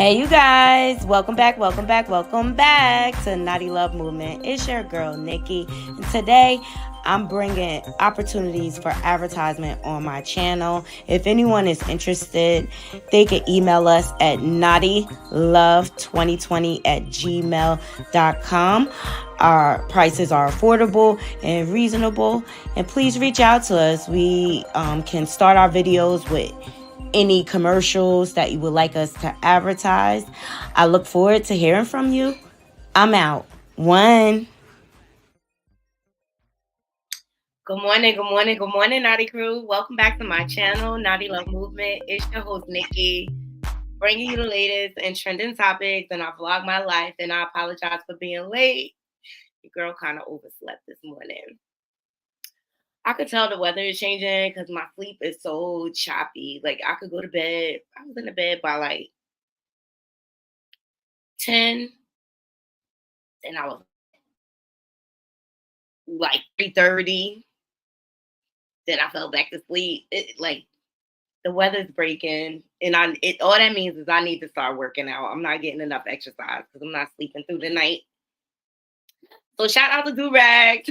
Hey, you guys, welcome back to Naughty Love Movement. It's your girl, Nikki, and today I'm bringing opportunities for advertisement on my channel. If anyone is interested, they can email us at naughtylove2020@gmail.com. Our prices are affordable and reasonable, and please reach out to us. We can start our videos with any commercials that you would like us to advertise. I look forward to hearing from you. I'm out. One. Good morning, Naughty Crew. Welcome back to my channel, Naughty Love Movement. It's your host, Nikki, bringing you the latest and trending topics, and I vlog my life, and I apologize for being late. Your girl kind of overslept this morning. I could tell the weather is changing because my sleep is so choppy. Like, I could go to bed. I was in the bed by like 10, and I was like 3:30. Then I fell back to sleep. Like the weather's breaking, and all that means is I need to start working out. I'm not getting enough exercise because I'm not sleeping through the night. So shout out to Do Rags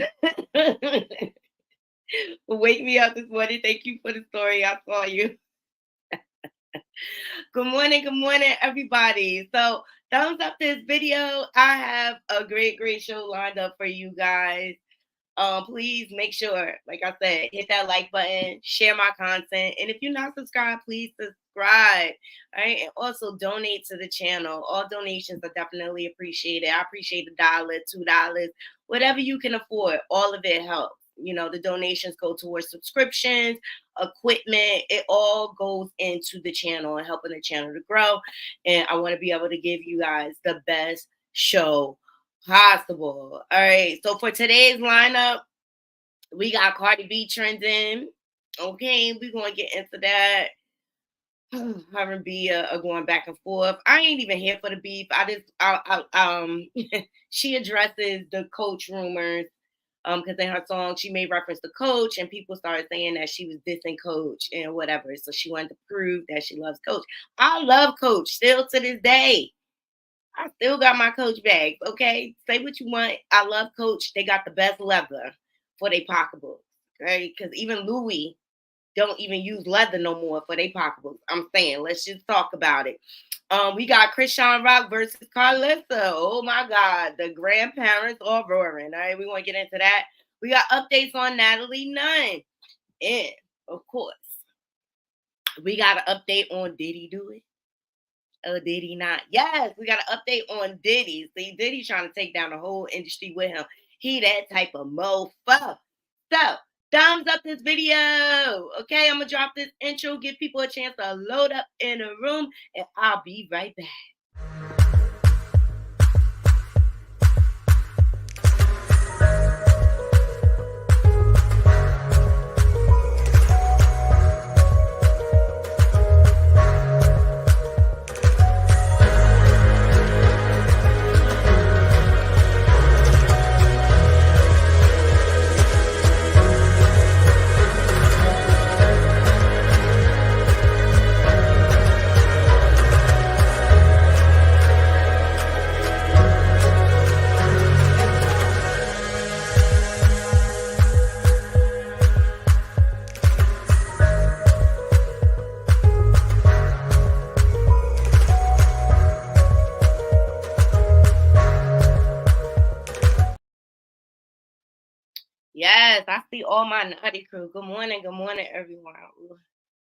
for waking me up this morning. Thank you for the story. I saw you. Good morning, everybody. So thumbs up this video. I have a great show lined up for you guys. Please make sure, like I said, hit that like button, share my content, and if you're not subscribed, please subscribe. All right, and also donate to the channel. All donations are definitely appreciated. I appreciate $1, $2, whatever you can afford. All of it helps. You know, the donations go towards subscriptions, equipment. It all goes into the channel and helping the channel to grow. And I want to be able to give you guys the best show possible. All right. So for today's lineup, we got Cardi B trending. Okay, we're gonna get into that. Her and B are going back and forth. I ain't even here for the beef. She addresses the coach rumors. Because in her song she made reference to Coach, and people started saying that she was dissing Coach and whatever. So she wanted to prove that she loves Coach. I love Coach still to this day. I still got my Coach bags, okay? Say what you want. I love Coach. They got the best leather for their pocketbooks, right? Because even Louis don't even use leather no more for their pocketbooks. I'm saying, let's just talk about it. We got Chrisean Rock versus Karlissa. Oh my God, the grandparents are roaring. All right, we want to get into that. We got updates on Natalie Nunn. And, of course, we got an update on Diddy Do It. Oh, Diddy not? Yes, we got an update on Diddy. See, Diddy trying to take down the whole industry with him. He that type of mofo. So, thumbs up this video. Okay, I'm going to drop this intro, give people a chance to load up in the room, and I'll be right back. Yes, I see all my naughty crew. Good morning, everyone. Ooh,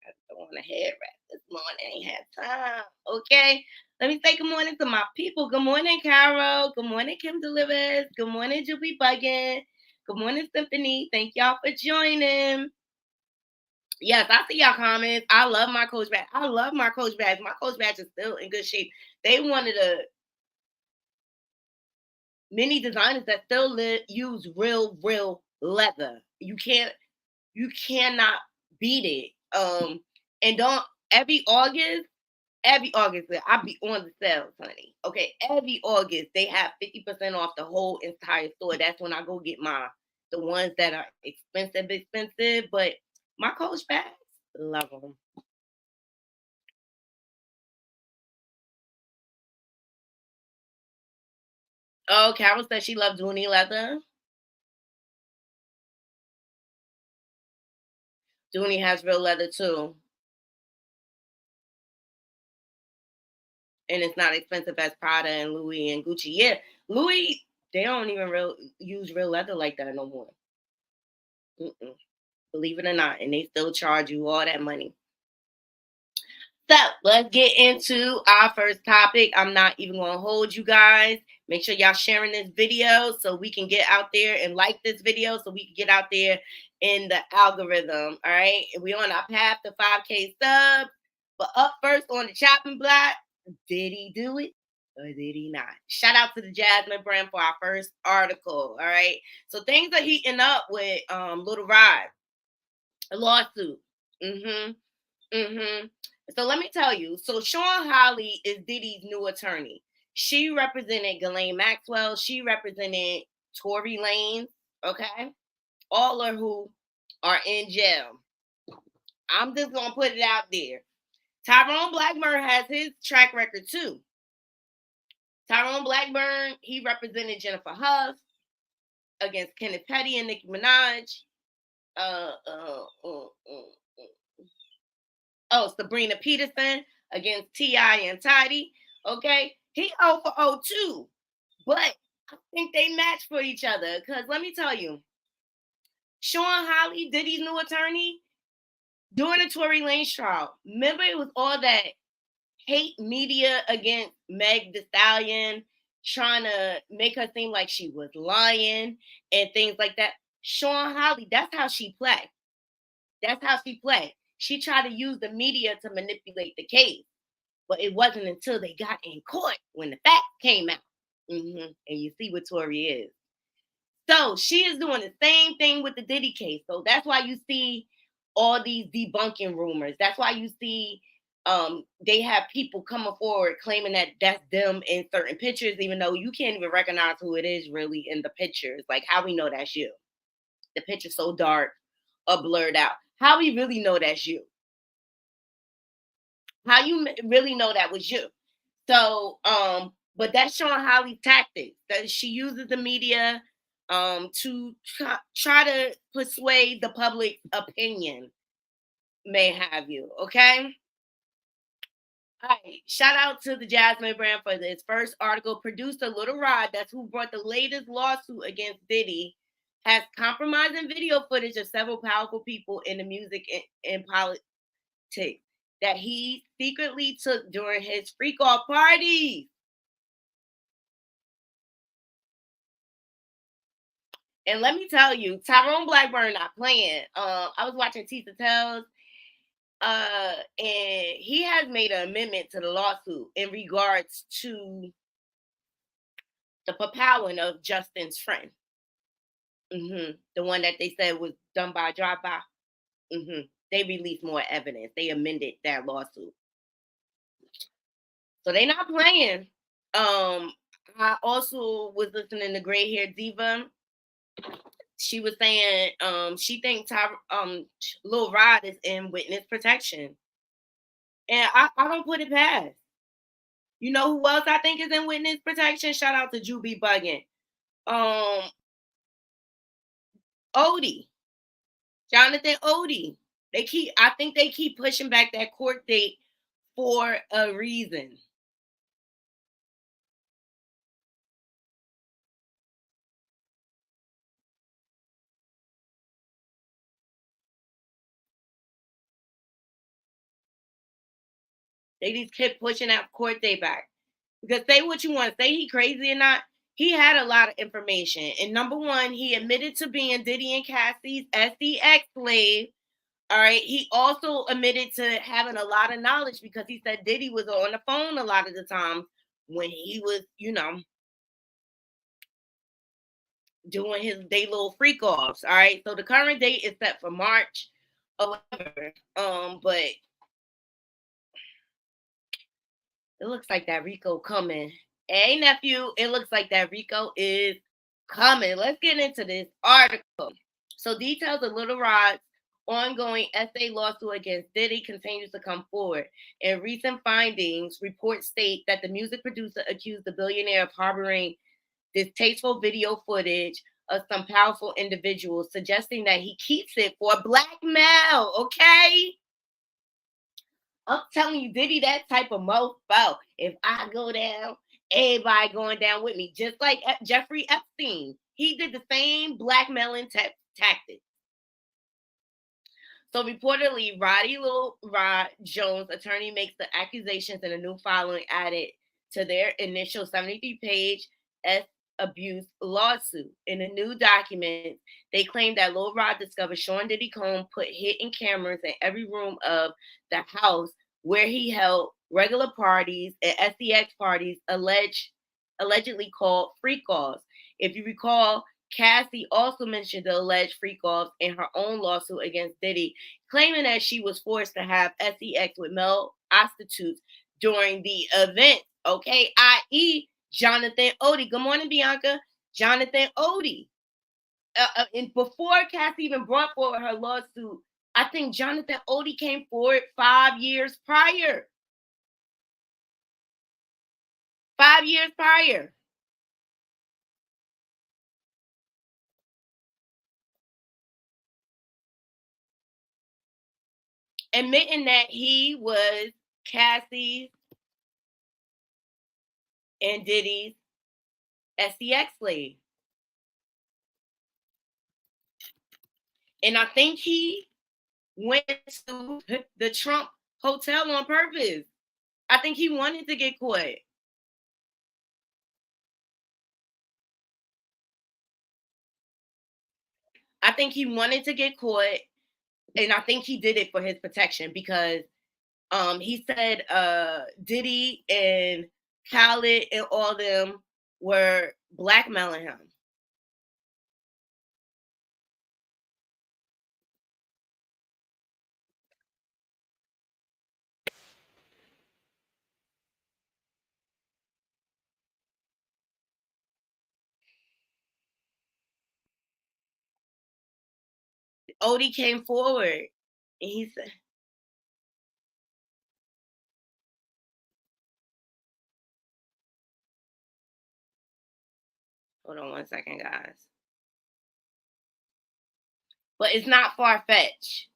I don't want a head wrap this morning. Ain't had time. Okay. Let me say good morning to my people. Good morning, Carol. Good morning, Kim Delivers. Good morning, Juby Buggin. Good morning, Symphony. Thank y'all for joining. Yes, I see y'all comments. I love my Coach badge. I love my Coach badge. My Coach badge is still in good shape. They wanted a many designers that still use real leather. You cannot beat it. And don't every August, I be on the sales, honey. Okay, every August they have 50% off the whole entire store. That's when I go get the ones that are expensive. But my Coach bags, love them. Oh, Carol said she loved Dooney leather. Dooney has real leather too, and it's not expensive as Prada and Louis and Gucci. Yeah, Louis, they don't even use real leather like that no more. Mm-mm. Believe it or not, and they still charge you all that money. So let's get into our first topic. I'm not even going to hold you guys. Make sure y'all sharing this video so we can get out there and like this video so we can get out there in the algorithm. All right. And we on our path to 5K subs. But up first on the chopping block, did he do it or did he not? Shout out to the Jasmine brand for our first article. All right. So things are heating up with Little Rod, a lawsuit. Mm-hmm. Mm-hmm. So let me tell you. So Sean Holly is Diddy's new attorney. She represented Ghislaine Maxwell. She represented Tory Lanez. Okay, all of who are in jail. I'm just gonna put it out there. Tyrone Blackburn has his track record too. Tyrone Blackburn, he represented Jennifer Huff against Kenneth Petty and Nicki Minaj. Uh, uh, uh, uh, Sabrina Peterson against T.I. and Tidy. Okay, he 0 for 0 too, but I think they match for each other. Because let me tell you, Sean Holly, Diddy's new attorney, during the Tory Lanez trial, remember it was all that hate media against Meg Thee Stallion, trying to make her seem like she was lying and things like that. Sean Holly, that's how she played. That's how she played. She tried to use the media to manipulate the case. But it wasn't until they got in court when the facts came out. And you see what Tory is. So she is doing the same thing with the Diddy case. So that's why you see all these debunking rumors. That's why you see they have people coming forward claiming that that's them in certain pictures, even though you can't even recognize who it is really in the pictures. Like how we know that's you. The picture's so dark or blurred out. How we really know that's you? How you really know that was you? So, but that's Sean Holly's tactics. That she uses the media to try to persuade the public opinion, may have you. Okay. All right. Shout out to the Jasmine brand for this first article. Producer Little Rod, that's who brought the latest lawsuit against Diddy, has compromising video footage of several powerful people in the music and politics that he secretly took during his freak off parties. And let me tell you, Tyrone Blackburn not playing. I was watching Tisa Tells, and he has made an amendment to the lawsuit in regards to the papowing of Justin's friend. The one that they said was done by a drive-by. They released more evidence. They amended that lawsuit. So they not playing. I also was listening to Gray Hair Diva. She was saying she thinks Lil Rod is in witness protection. And I don't put it past. You know who else I think is in witness protection? Shout out to Juby Buggin. Um Oddi. Jonathan Oddi. I think they keep pushing back that court date for a reason. They just kept pushing that court date back. Because say what you want, say he crazy or not, he had a lot of information. And number one, he admitted to being Diddy and Cassie's SDX slave. All right. He also admitted to having a lot of knowledge because he said Diddy was on the phone a lot of the time when he was, doing his day little freak offs. All right. So the current date is set for March or whatever. But it looks like that Rico coming. Hey nephew, it looks like that Rico is coming. Let's get into this article. So details of Little Rod's ongoing SA lawsuit against Diddy continues to come forward. In recent findings, reports state that the music producer accused the billionaire of harboring distasteful video footage of some powerful individuals, suggesting that he keeps it for blackmail. Okay. I'm telling you, Diddy, that type of mofo. If I go down, everybody going down with me. Just like Jeffrey Epstein. He did the same blackmailing tactic. So reportedly, Roddy Lil Rod Jones' attorney makes the accusations in a new filing added to their initial 73-page S abuse lawsuit. In the new documents, they claim that Lil Rod discovered Sean Diddy Combs put hidden cameras in every room of the house where he held regular parties and SEX parties allegedly called freak-offs. If you recall, Cassie also mentioned the alleged freak-offs in her own lawsuit against Diddy, claiming that she was forced to have sex with male prostitutes during the event. Okay, i.e., Jonathan Oddi. Good morning, Bianca. Jonathan Oddi. And before Cassie even brought forward her lawsuit, I think Jonathan Oddi came forward 5 years prior. 5 years prior. Admitting that he was Cassie's and Diddy's sex slave. And I think he went to the Trump hotel on purpose. I think he wanted to get caught. I think he wanted to get caught, and I think he did it for his protection because he said Diddy and Khaled and all them were blackmailing him. Odie came forward and he said, hold on one second, guys. But it's not far-fetched.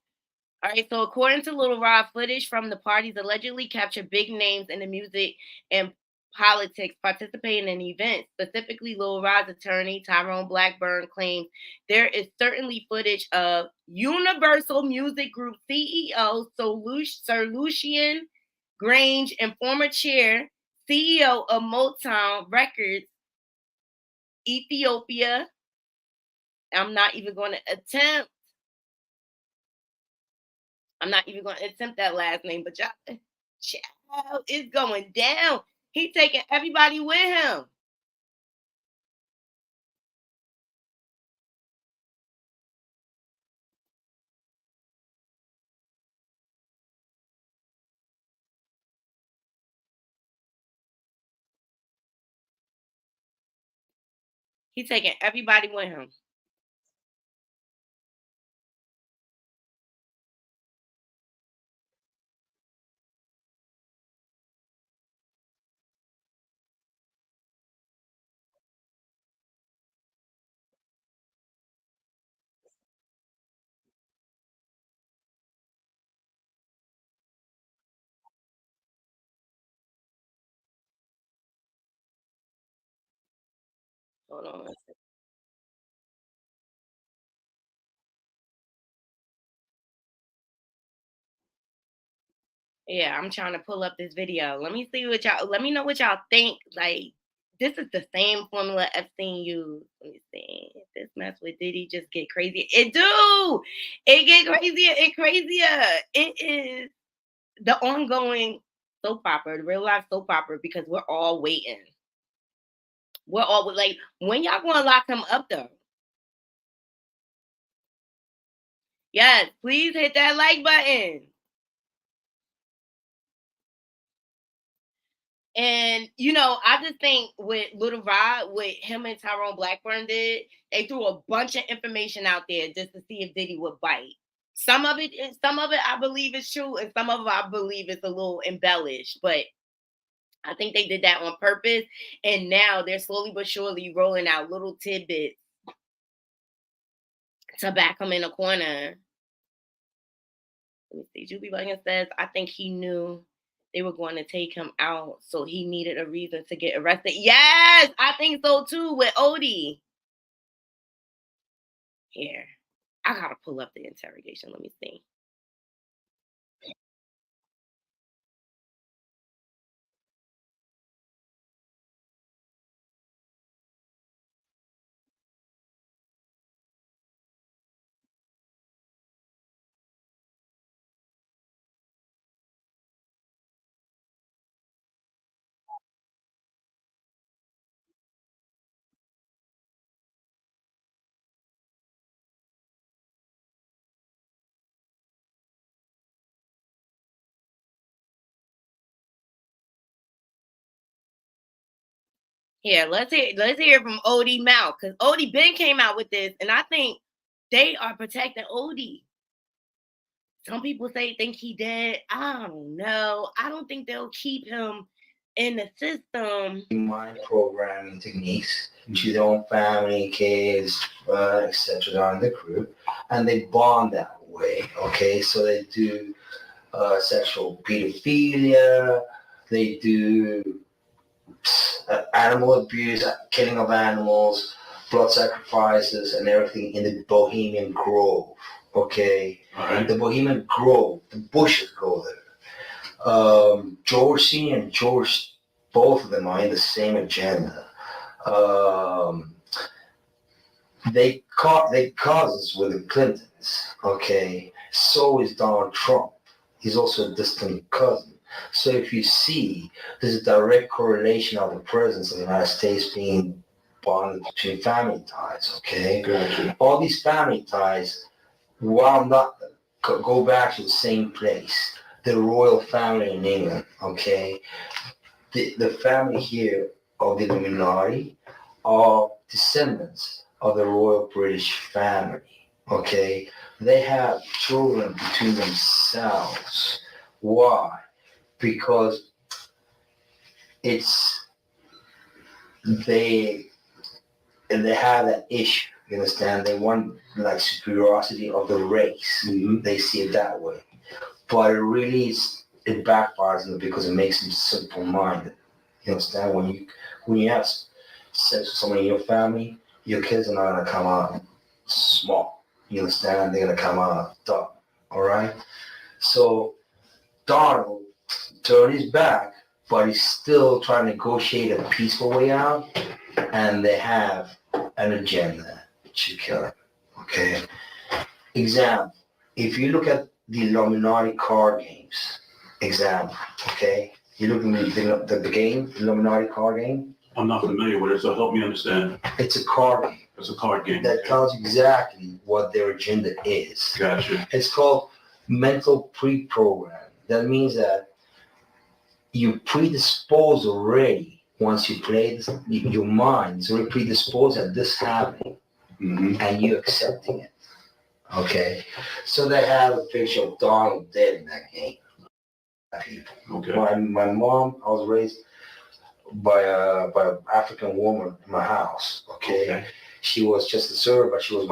All right, so according to Little Rod, footage from the parties allegedly captured big names in the music and politics participating in events. Specifically, Little Rod's attorney, Tyrone Blackburn, claims there is certainly footage of Universal Music Group CEO Sir Lucian Grange and former chair, CEO of Motown Records, Ethiopia. I'm not even going to attempt that last name, but child is going down. He's taking everybody with him. He's taking everybody with him. Hold on. Yeah, I'm trying to pull up this video. Let me see what y'all. Let me know what y'all think. Like, this is the same formula Epstein used. Let me see. If this mess with Diddy just get crazy. It do. It get crazier and crazier. It is the ongoing soap opera, the real life soap opera, because we're all waiting. We're all like, when y'all gonna lock him up though? Yes, please hit that like button. And I just think with Little Rod, what him and Tyrone Blackburn did, they threw a bunch of information out there just to see if Diddy would bite. Some of it I believe is true, and some of it I believe is a little embellished. But I think they did that on purpose. And now they're slowly but surely rolling out little tidbits to back him in a corner. Let me see. Juby Buggins says, I think he knew they were going to take him out, so he needed a reason to get arrested. Yes, I think so too with Oddi. Here, I gotta pull up the interrogation. Let me see. Here, let's hear from Oddi mouth, because Oddi Ben came out with this, and I think they are protecting Oddi. Some people think he dead. I don't know. I don't think they'll keep him in the system. Mind programming techniques to their own family, kids, etc. on the crew, and they bond that way. Okay, so they do sexual pedophilia, they do animal abuse, killing of animals, blood sacrifices, and everything in the Bohemian Grove. Okay, right. The Bohemian Grove, the Bushes go there. George C. and George, both of them are in the same agenda. They cousins with the Clintons. Okay, so is Donald Trump. He's also a distant cousin. So if you see, there's a direct correlation of the presence of the United States being bonded between family ties. Okay, Gotcha. All these family ties, while not go back to the same place, the royal family in England. Okay, the family here of the Illuminati are descendants of the royal British family. Okay, they have children between themselves. Why? Because it's they have that issue. You understand? They want like superiority of the race. Mm-hmm. They see it that way, but it really it backfires on them because it makes them simple-minded. You understand? When you have sex with someone in your family, your kids are not gonna come out small. You understand? They're gonna come out dumb. All right. So Donald turned his back, but he's still trying to negotiate a peaceful way out, and they have an agenda to kill him. Okay. Example: if you look at the Illuminati card games, example. Okay. You look at the game, Illuminati card game. I'm not familiar with it, so help me understand. It's a card game. It's a card game. That tells exactly what their agenda is. Gotcha. It's called mental pre-programming. That means that you predispose already once you play this, your mind is already predisposed at this happening, and you accepting it. Okay, so they have a picture of Donald dead in that game. Okay. My mom, I was raised by an African woman in my house. Okay. She was just a server, but she was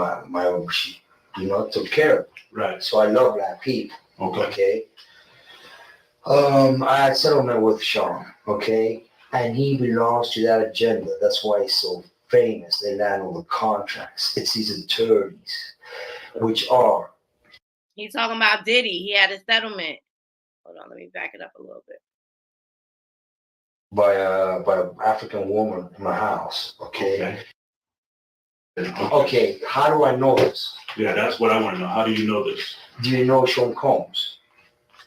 she took care of me. Right. So I love black people. Okay. I had settlement with Sean. Okay, and he belongs to that agenda. That's why he's so famous. They land all the contracts. It's these attorneys, which are. He's talking about Diddy. He had a settlement. Hold on, let me back it up a little bit. By an African woman in my house. Okay. Okay. How do I know this? Yeah, that's what I want to know. How do you know this? Do you know Sean Combs?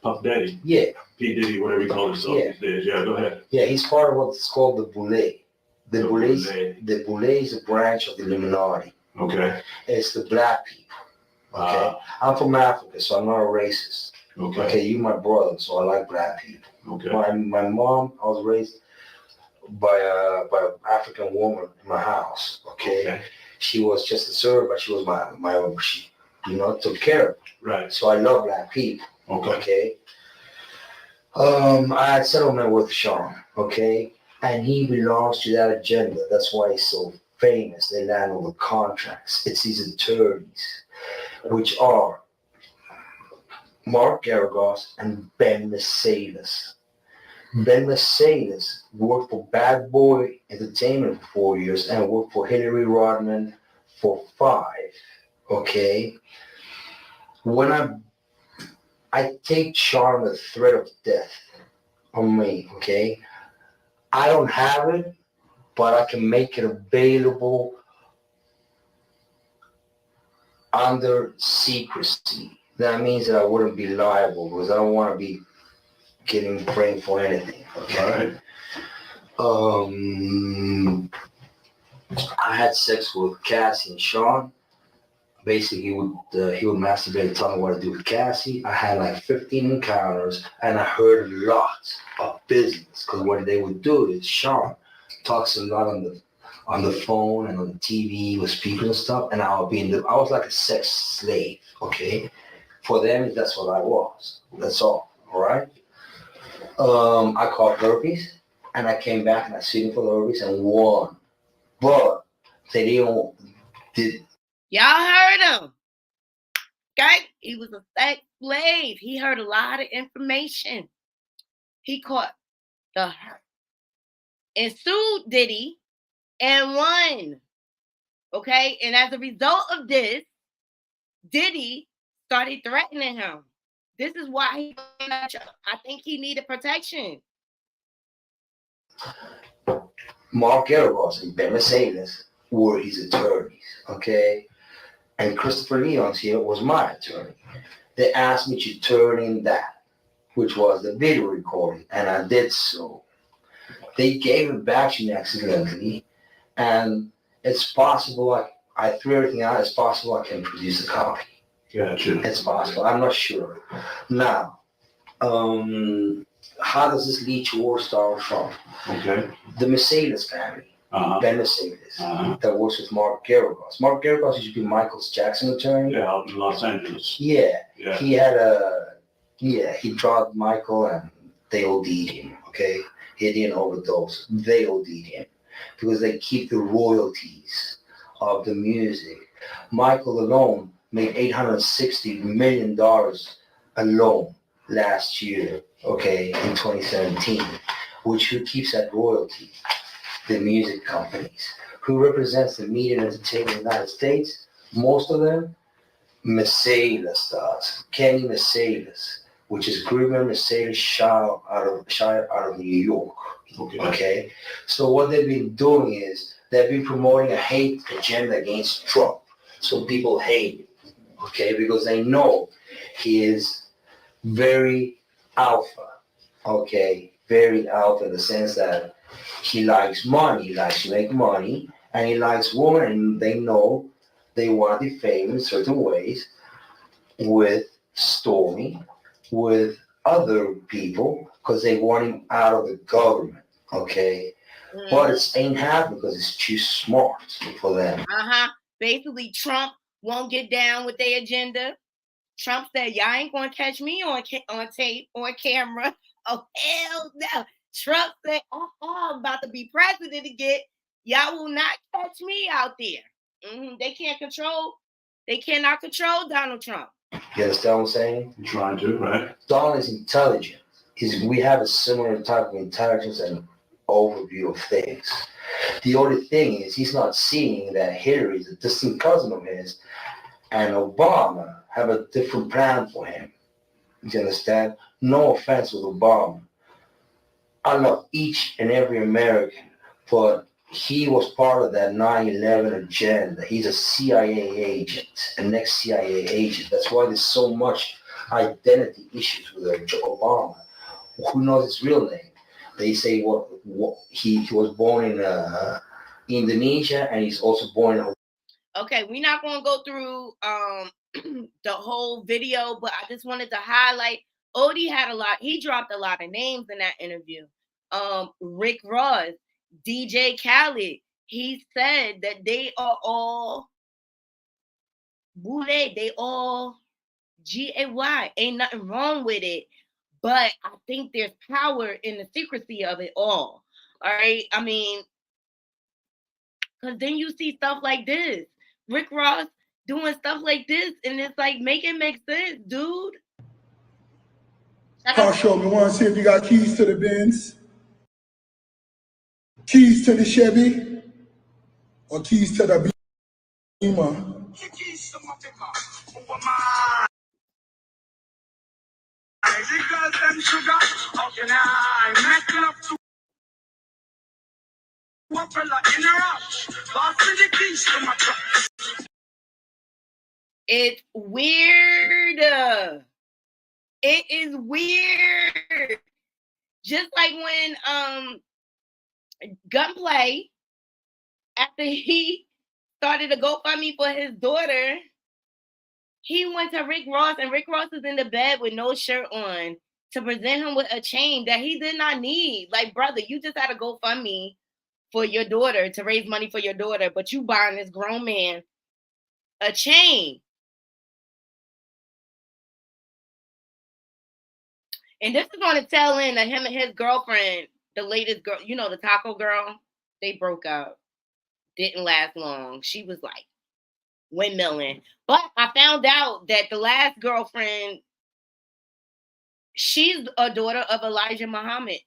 Puff Daddy. Yeah. P. Diddy, whatever you call himself these days. Yeah, go ahead. Yeah, he's part of what's called the Boule. The Boule is a branch of the Illuminati. Okay. It's the black people. Okay. I'm from Africa, so I'm not a racist. Okay. You're my brother, so I like black people. Okay. My mom, I was raised by an African woman in my house. Okay. She was just a server, but she was she took care of me. Right. So I love black people. Okay. I had settlement with Sean, okay? And he belongs to that agenda. That's why he's so famous. They land all the contracts. It's these attorneys, which are Mark Garagos and Ben Mercedes. Ben Mercedes worked for Bad Boy Entertainment for 4 years and worked for Hillary Rodman for 5. Okay? When I take Sean the threat of death on me, okay? I don't have it, but I can make it available under secrecy. That means that I wouldn't be liable because I don't want to be getting framed for anything. Okay. Right. I had sex with Cassie and Sean. Basically, he would masturbate and tell me what to do with Cassie. I had like 15 encounters, and I heard a lot of business because what they would do is Sean talks a lot on the phone and on the TV with people and stuff, and I was like a sex slave. Okay, for them that's what I was. That's all. All right. I caught herpes, and I came back and I sued for the herpes and won, but they did. Y'all heard him. Okay? He was a sex slave. He heard a lot of information. He caught the hurt and sued Diddy and won. Okay? And as a result of this, Diddy started threatening him. This is why I think he needed protection. Mark Garagos and Ben Mercedes were his attorneys, okay? And Christopher Leon's here was my attorney. They asked me to turn in that, which was the video recording, and I did so. They gave it back to me accidentally, and it's possible I threw everything out. It's possible I can produce a copy. Gotcha. It's possible. I'm not sure. Now, how does this lead to War Star Trump? Okay. The Mercedes family. Ben Mercedes, that works with Mark Garagos. Mark Garagos used to be Michael Jackson's attorney. Yeah, out in Los Angeles. Yeah. He had he drugged Michael and they OD'd him, okay? He didn't overdose. They OD'd him because they keep the royalties of the music. Michael alone made $860 million alone last year, okay, in 2017, which who keeps that royalty? The music companies. Who represents the media and entertainment in the United States? Most of them, Mercedes does. Kenny Mercedes, which is Groomer Mercedes Shire out of New York. Okay. So what they've been doing is they've been promoting a hate agenda against Trump. So people hate him, okay, because they know he is very alpha, okay, very alpha in the sense that he likes money, he likes to make money, and he likes women, and they know they want to defame in certain ways with Stormy, with other people, because they want him out of the government, okay? But it ain't happening because it's too smart for them. Basically, Trump won't get down with their agenda. Trump said, y'all ain't going to catch me on tape, on camera. Oh, hell no. Trump said, I'm about to be president again. Y'all will not catch me out there. They cannot control Donald Trump. You understand what I'm saying? You're trying to, right? Donald is intelligent. We have a similar type of intelligence and overview of things. The only thing is he's not seeing that Hillary is a distant cousin of his and Obama have a different plan for him. You understand? No offense with Obama. I love each and every American, but he was part of that 9/11 agenda. He's a CIA agent, an ex-CIA agent. That's why there's so much identity issues with Obama. Who knows his real name? They say he was born in Indonesia, and he's also born in. Okay, we're not going to go through the whole video, but I just wanted to highlight Oddi had a lot. He dropped a lot of names in that interview. Rick Ross, DJ Khaled. He said that they are all boule. They all GAY. Ain't nothing wrong with it. But I think there's power in the secrecy of it all. All right. I mean, because then you see stuff like this. Rick Ross doing stuff like this, and it's like, make it make sense, dude. Car show me want to see if you got keys to the Benz, keys to the Chevy, or keys to the Beamer. It's weird. It is weird. Just like when Gunplay, after he started a GoFundMe for his daughter, he went to Rick Ross, and Rick Ross is in the bed with no shirt on to present him with a chain that he did not need. Like, brother, you just had a GoFundMe for your daughter to raise money for your daughter, but you buying this grown man a chain. And this is on the tail end of him and his girlfriend, the latest girl, you know, the taco girl, they broke up. Didn't last long. She was like windmilling. But I found out that the last girlfriend, she's a daughter of Elijah Muhammad.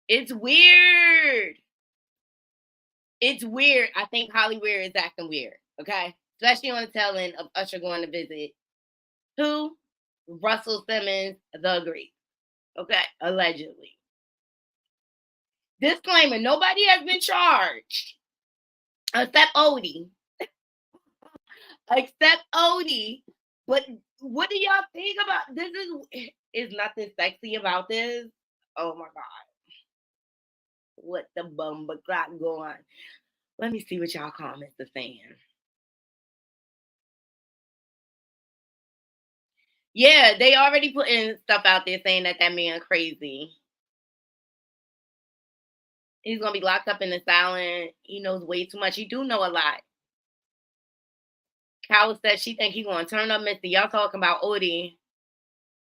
It's weird. It's weird. I think Hollywood is acting weird. Okay. Especially on the tail end of Usher going to visit who? Russell Simmons, the Greek. Okay, allegedly. Disclaimer, nobody has been charged except Oddi. Except Oddi. But what do y'all think about this? Is nothing sexy about this? Oh my God. What the bumba clock going? Let me see what y'all comments are saying. Yeah, they already putting stuff out there saying that man crazy. He's gonna be locked up in the asylum. He knows way too much. He do know a lot. Cal said she think he gonna turn up Missy. Y'all talking about Oddi.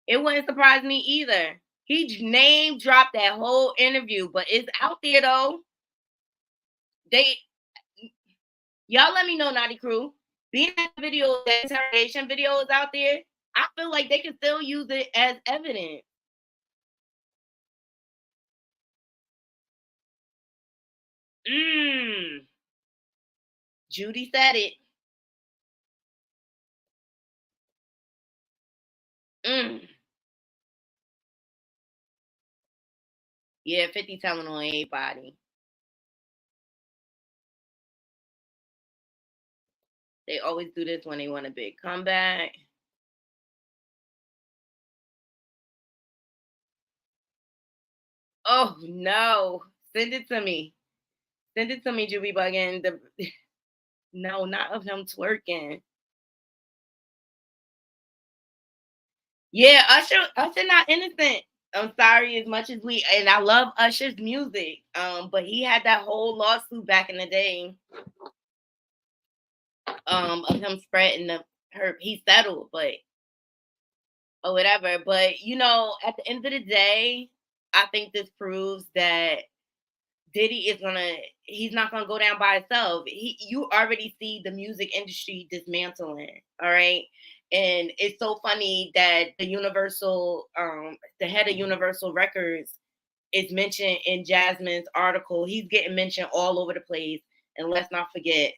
It wouldn't surprise me either. He name dropped that whole interview, but it's out there though. Y'all let me know, Naughty Crew. Being that video, that interrogation video is out there, I feel like they can still use it as evidence. Judy said it. Yeah, 50 telling on everybody. They always do this when they want a big comeback. Oh no! Send it to me. Send it to me, Juby Buggin. No, not of him twerking. Yeah, Usher not innocent. I'm sorry, as much as and I love Usher's music. But he had that whole lawsuit back in the day. Of him spreading the herb. He settled, but or whatever. But you know, at the end of the day, I think this proves that Diddy he's not gonna go down by himself. You already see the music industry dismantling, all right? And it's so funny that the head of Universal Records is mentioned in Jasmine's article. He's getting mentioned all over the place. And let's not forget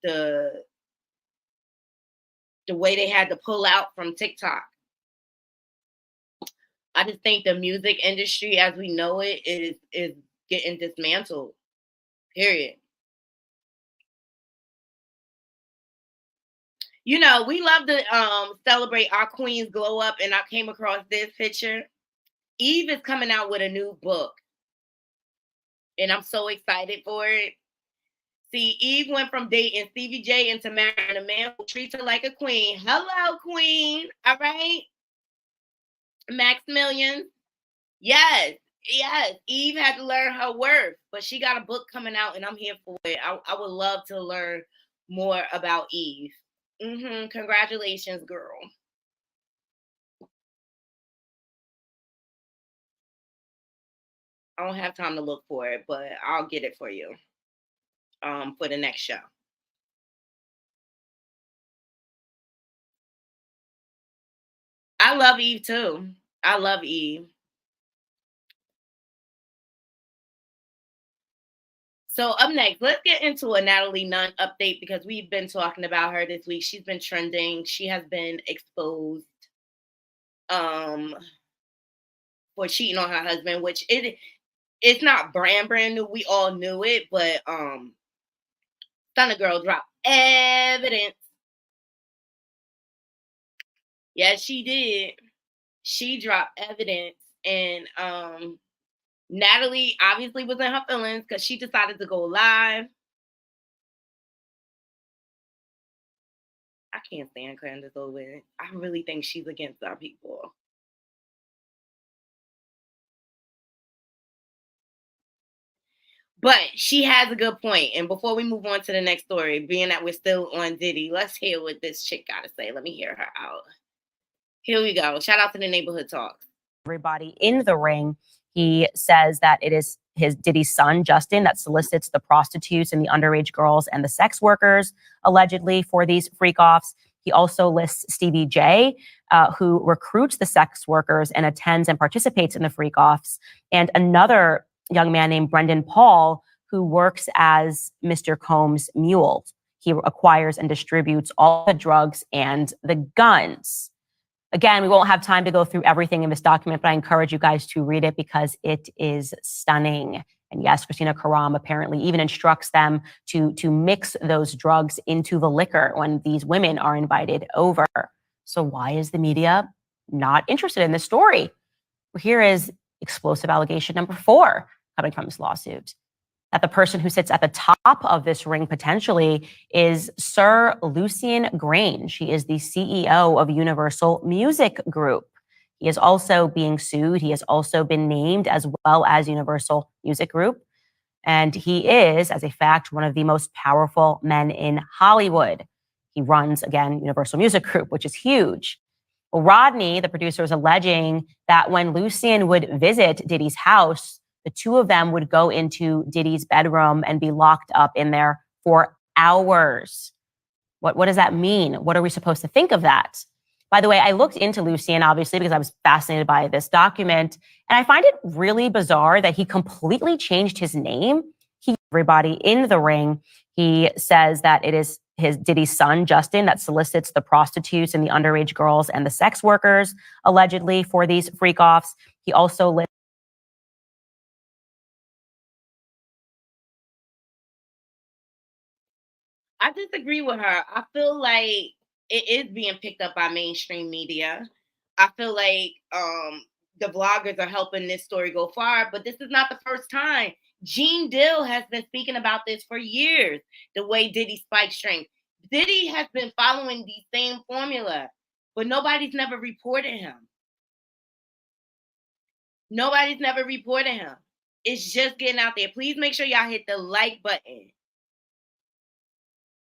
the way they had to pull out from TikTok. I just think the music industry as we know it is getting dismantled. Period. You know, we love to celebrate our queens glow up, and I came across this picture. Eve is coming out with a new book, and I'm so excited for it. See, Eve went from dating Stevie J into marrying a man who treats her like a queen. Hello, queen. All right. Maximilian. Yes. Eve had to learn her worth, but she got a book coming out, and I'm here for it. I would love to learn more about Eve. Congratulations, girl. I don't have time to look for it, but I'll get it for you for the next show. I love Eve too. I love Eve. So up next, let's get into a Natalie Nunn update because we've been talking about her this week. She's been trending. She has been exposed um for cheating on her husband, which it's not brand new. We all knew it, but Stunna Girl dropped evidence. Yes, she did. She dropped evidence, and Natalie obviously was in her feelings because she decided to go live. I can't stand Candace Owens. I really think she's against our people. But she has a good point. And before we move on to the next story, being that we're still on Diddy, let's hear what this chick got to say. Let me hear her out. Here we go. Shout out to the Neighborhood Talks. Everybody in the ring. He says that it is his Diddy's son, Justin, that solicits the prostitutes and the underage girls and the sex workers, allegedly, for these freak-offs. He also lists Stevie J, who recruits the sex workers and attends and participates in the freak-offs, and another young man named Brendan Paul, who works as Mr. Combs' mule. He acquires and distributes all the drugs and the guns. Again, we won't have time to go through everything in this document, but I encourage you guys to read it because it is stunning. And yes, Christina Karam apparently even instructs them to mix those drugs into the liquor when these women are invited over. So why is the media not interested in this story? Well, here is explosive allegation number 4 coming from this lawsuit. That the person who sits at the top of this ring potentially is Sir Lucian Grange. He is the CEO of Universal Music Group. He is also being sued. He has also been named as well as Universal Music Group. And he is, as a fact, one of the most powerful men in Hollywood. He runs, again, Universal Music Group, which is huge. Well, Rodney, the producer, is alleging that when Lucian would visit Diddy's house, the two of them would go into Diddy's bedroom and be locked up in there for hours. What does that mean? What are we supposed to think of that? By the way, I looked into Lucian, obviously, because I was fascinated by this document. And I find it really bizarre that he completely changed his name. Everybody in the ring. He says that it is his Diddy's son, Justin, that solicits the prostitutes and the underage girls and the sex workers, allegedly, for these freak-offs. He also lists I disagree with her. I feel like it is being picked up by mainstream media. I feel like the vloggers are helping this story go far, but this is not the first time. Gene Dill has been speaking about this for years, the way Diddy spiked strength. Diddy has been following the same formula, but nobody's never reported him. Nobody's never reported him. It's just getting out there. Please make sure y'all hit the like button.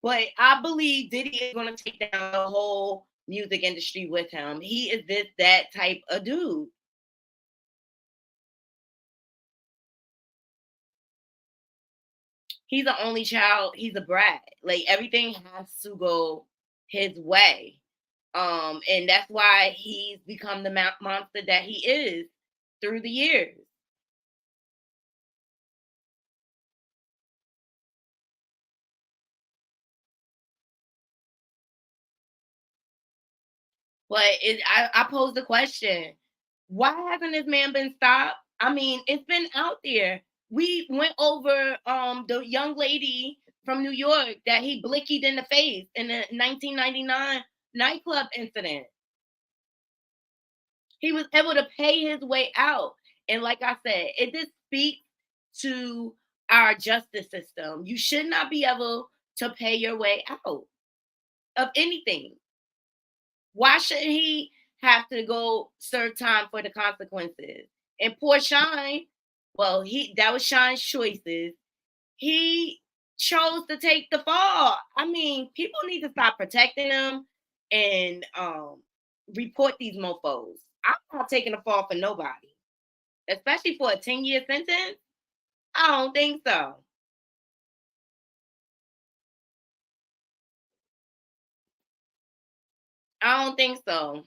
But I believe Diddy is going to take down the whole music industry with him. He is that type of dude. He's the only child. He's a brat. Like, everything has to go his way. And that's why he's become the monster that he is through the years. But I pose the question, why hasn't this man been stopped? I mean, it's been out there. We went over the young lady from New York that he blickied in the face in the 1999 nightclub incident. He was able to pay his way out. And like I said, it just speaks to our justice system. You should not be able to pay your way out of anything. Why should he have to go serve time for the consequences? And poor Shine, well, that was Shine's choices. He chose to take the fall. I mean, people need to stop protecting them and report these mofos. I'm not taking a fall for nobody, especially for a 10-year sentence. I don't think so. I don't think so.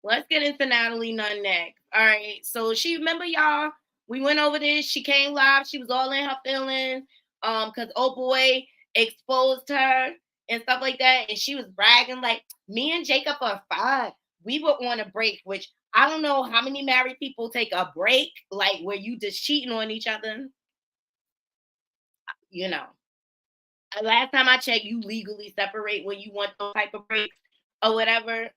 Let's get into Natalie Nunn next. All right. So remember y'all, we went over this. She came live. She was all in her feelings. Because old boy exposed her and stuff like that. And she was bragging like, me and Jacob are fine. We were on a break, which I don't know how many married people take a break, like where you just cheating on each other. You know. Last time I checked, you legally separate when you want those type of breaks or whatever.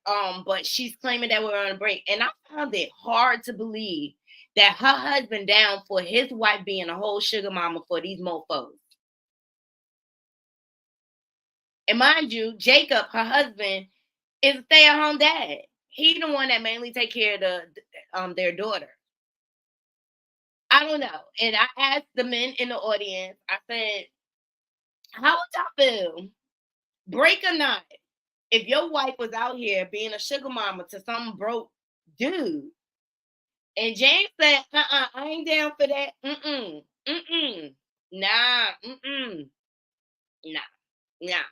But she's claiming that we're on a break. And I found it hard to believe that her husband down for his wife being a whole sugar mama for these mofos. And mind you, Jacob, her husband, is a stay-at-home dad. He the one that mainly take care of their daughter. I don't know. And I asked the men in the audience, I said, how would y'all feel? Break or not? If your wife was out here being a sugar mama to some broke dude, and James said, I ain't down for that. Nah, nah.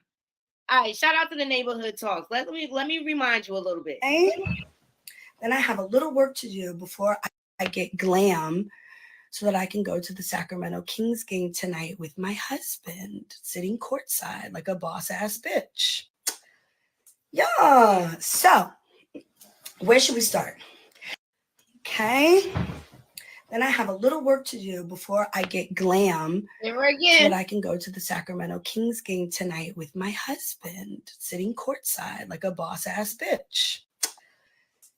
All right, shout out to the neighborhood talks. Let me remind you a little bit. Then I have a little work to do before I get glam so that I can go to the Sacramento Kings game tonight with my husband, sitting courtside like a boss-ass bitch. Yeah, so where should we start? Okay. Then I have a little work to do before I get glam so that I can go to the Sacramento Kings game tonight with my husband, sitting courtside like a boss-ass bitch.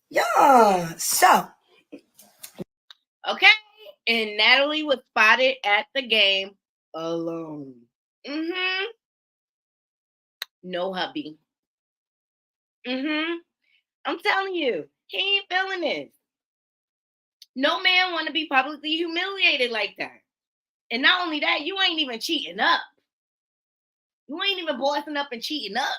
Yeah, so. Okay, and Natalie was spotted at the game alone. No hubby. I'm telling you, he ain't feeling this. No man want to be publicly humiliated like that. And not only that, you ain't even cheating up. You ain't even bossing up and cheating up.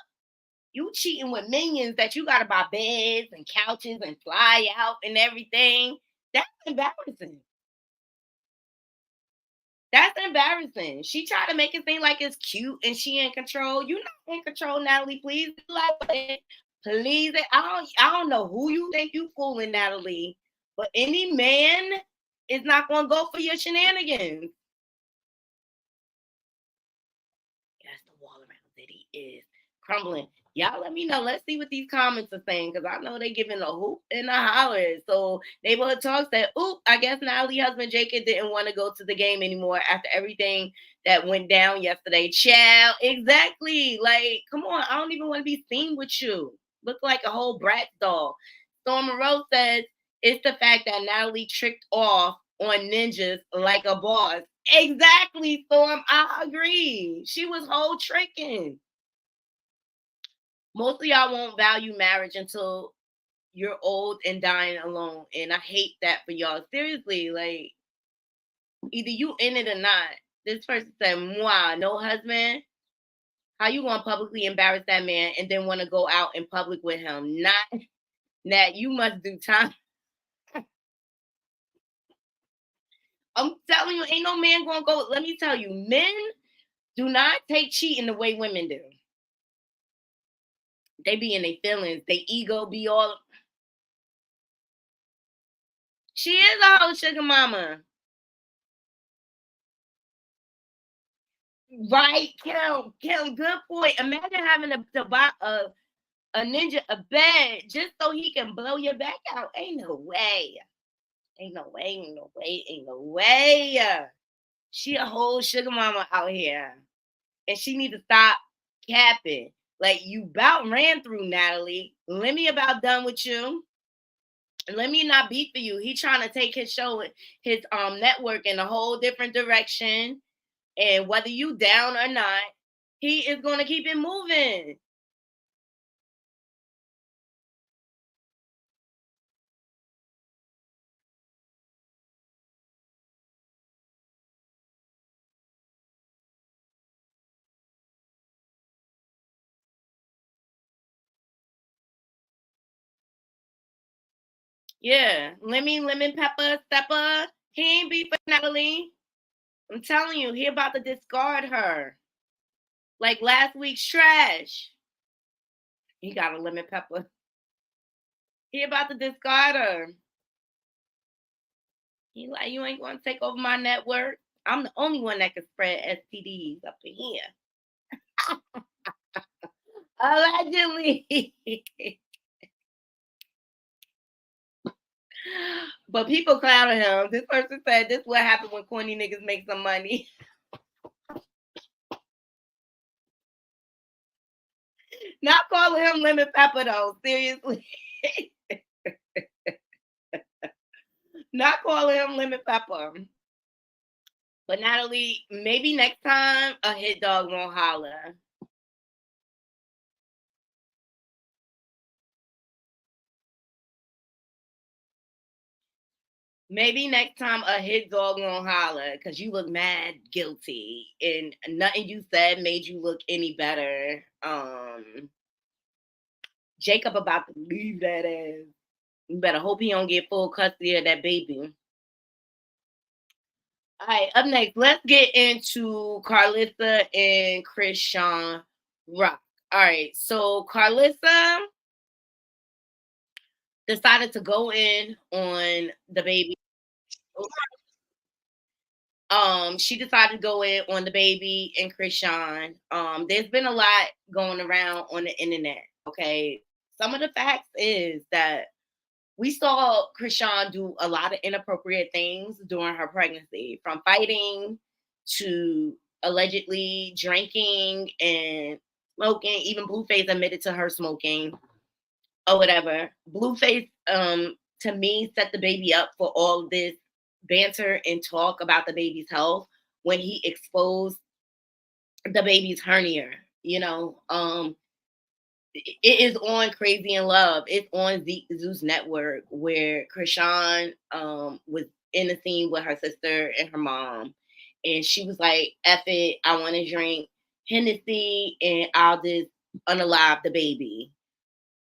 You cheating with minions that you got to buy beds and couches and fly out and everything. That's embarrassing. That's embarrassing. She tried to make it seem like it's cute and she in control. You not in control, Natalie. Please, please. I don't know who you think you fooling, Natalie. But any man is not going to go for your shenanigans. Yes, the wall around Diddy is crumbling. Y'all let me know. Let's see what these comments are saying, because I know they giving a hoop and a holler. So Neighborhood Talk said, oop, I guess Natalie's husband Jacob didn't want to go to the game anymore after everything that went down yesterday. Child, exactly. Like, come on. I don't even want to be seen with you. Look like a whole brat doll. Storm Rose says, it's the fact that Natalie tricked off on ninjas like a boss. Exactly, Storm. I agree. She was whole tricking. Most of y'all won't value marriage until you're old and dying alone. And I hate that for y'all. Seriously, like, either you in it or not. This person said, wow, no husband? How you gonna publicly embarrass that man and then want to go out in public with him? Not that you must do time. I'm telling you, ain't no man gonna go. Let me tell you, men do not take cheating the way women do. They be in their feelings. They ego be all. She is a whole sugar mama. Right, Kim, good point. Imagine having to buy a ninja a bed just so he can blow your back out. Ain't no way. Ain't no way. She a whole sugar mama out here. And she need to stop capping. Like, you about ran through Natalie. Let me about done with you. Let me not beat for you. He trying to take his show, his network in a whole different direction. And whether you down or not, he is going to keep it moving. Yeah, lemon pepper, stepper. He ain't beef with Natalie. I'm telling you, he about to discard her. Like last week's trash. He got a lemon pepper. He about to discard her. He like, you ain't gonna take over my network. I'm the only one that can spread STDs up in here. Allegedly. But people clowning him. This person said this is what happened when corny niggas make some money. Not calling him lemon pepper though, seriously. Not calling him lemon pepper. But Natalie, maybe next time a hit dog won't holler. Maybe next time a hit dog won't holler because you look mad guilty and nothing you said made you look any better. Jacob about to leave that ass. You better hope he don't get full custody of that baby. All right, up next, let's get into Karlissa and Chrisean Rock. All right, so Karlissa decided to go in on the baby. She decided to go in on the baby and Chrisean. There's been a lot going around on the internet. Okay, some of the facts is that we saw Chrisean do a lot of inappropriate things during her pregnancy, from fighting to allegedly drinking and smoking. Even Blueface admitted to her smoking or whatever. Blueface, to me, set the baby up for all of this banter and talk about the baby's health when he exposed the baby's hernia. You know, it is on Crazy in Love. It's on Zeus Network where Chrisean was in the scene with her sister and her mom. And she was like, F it, I want to drink Hennessy and I'll just unalive the baby.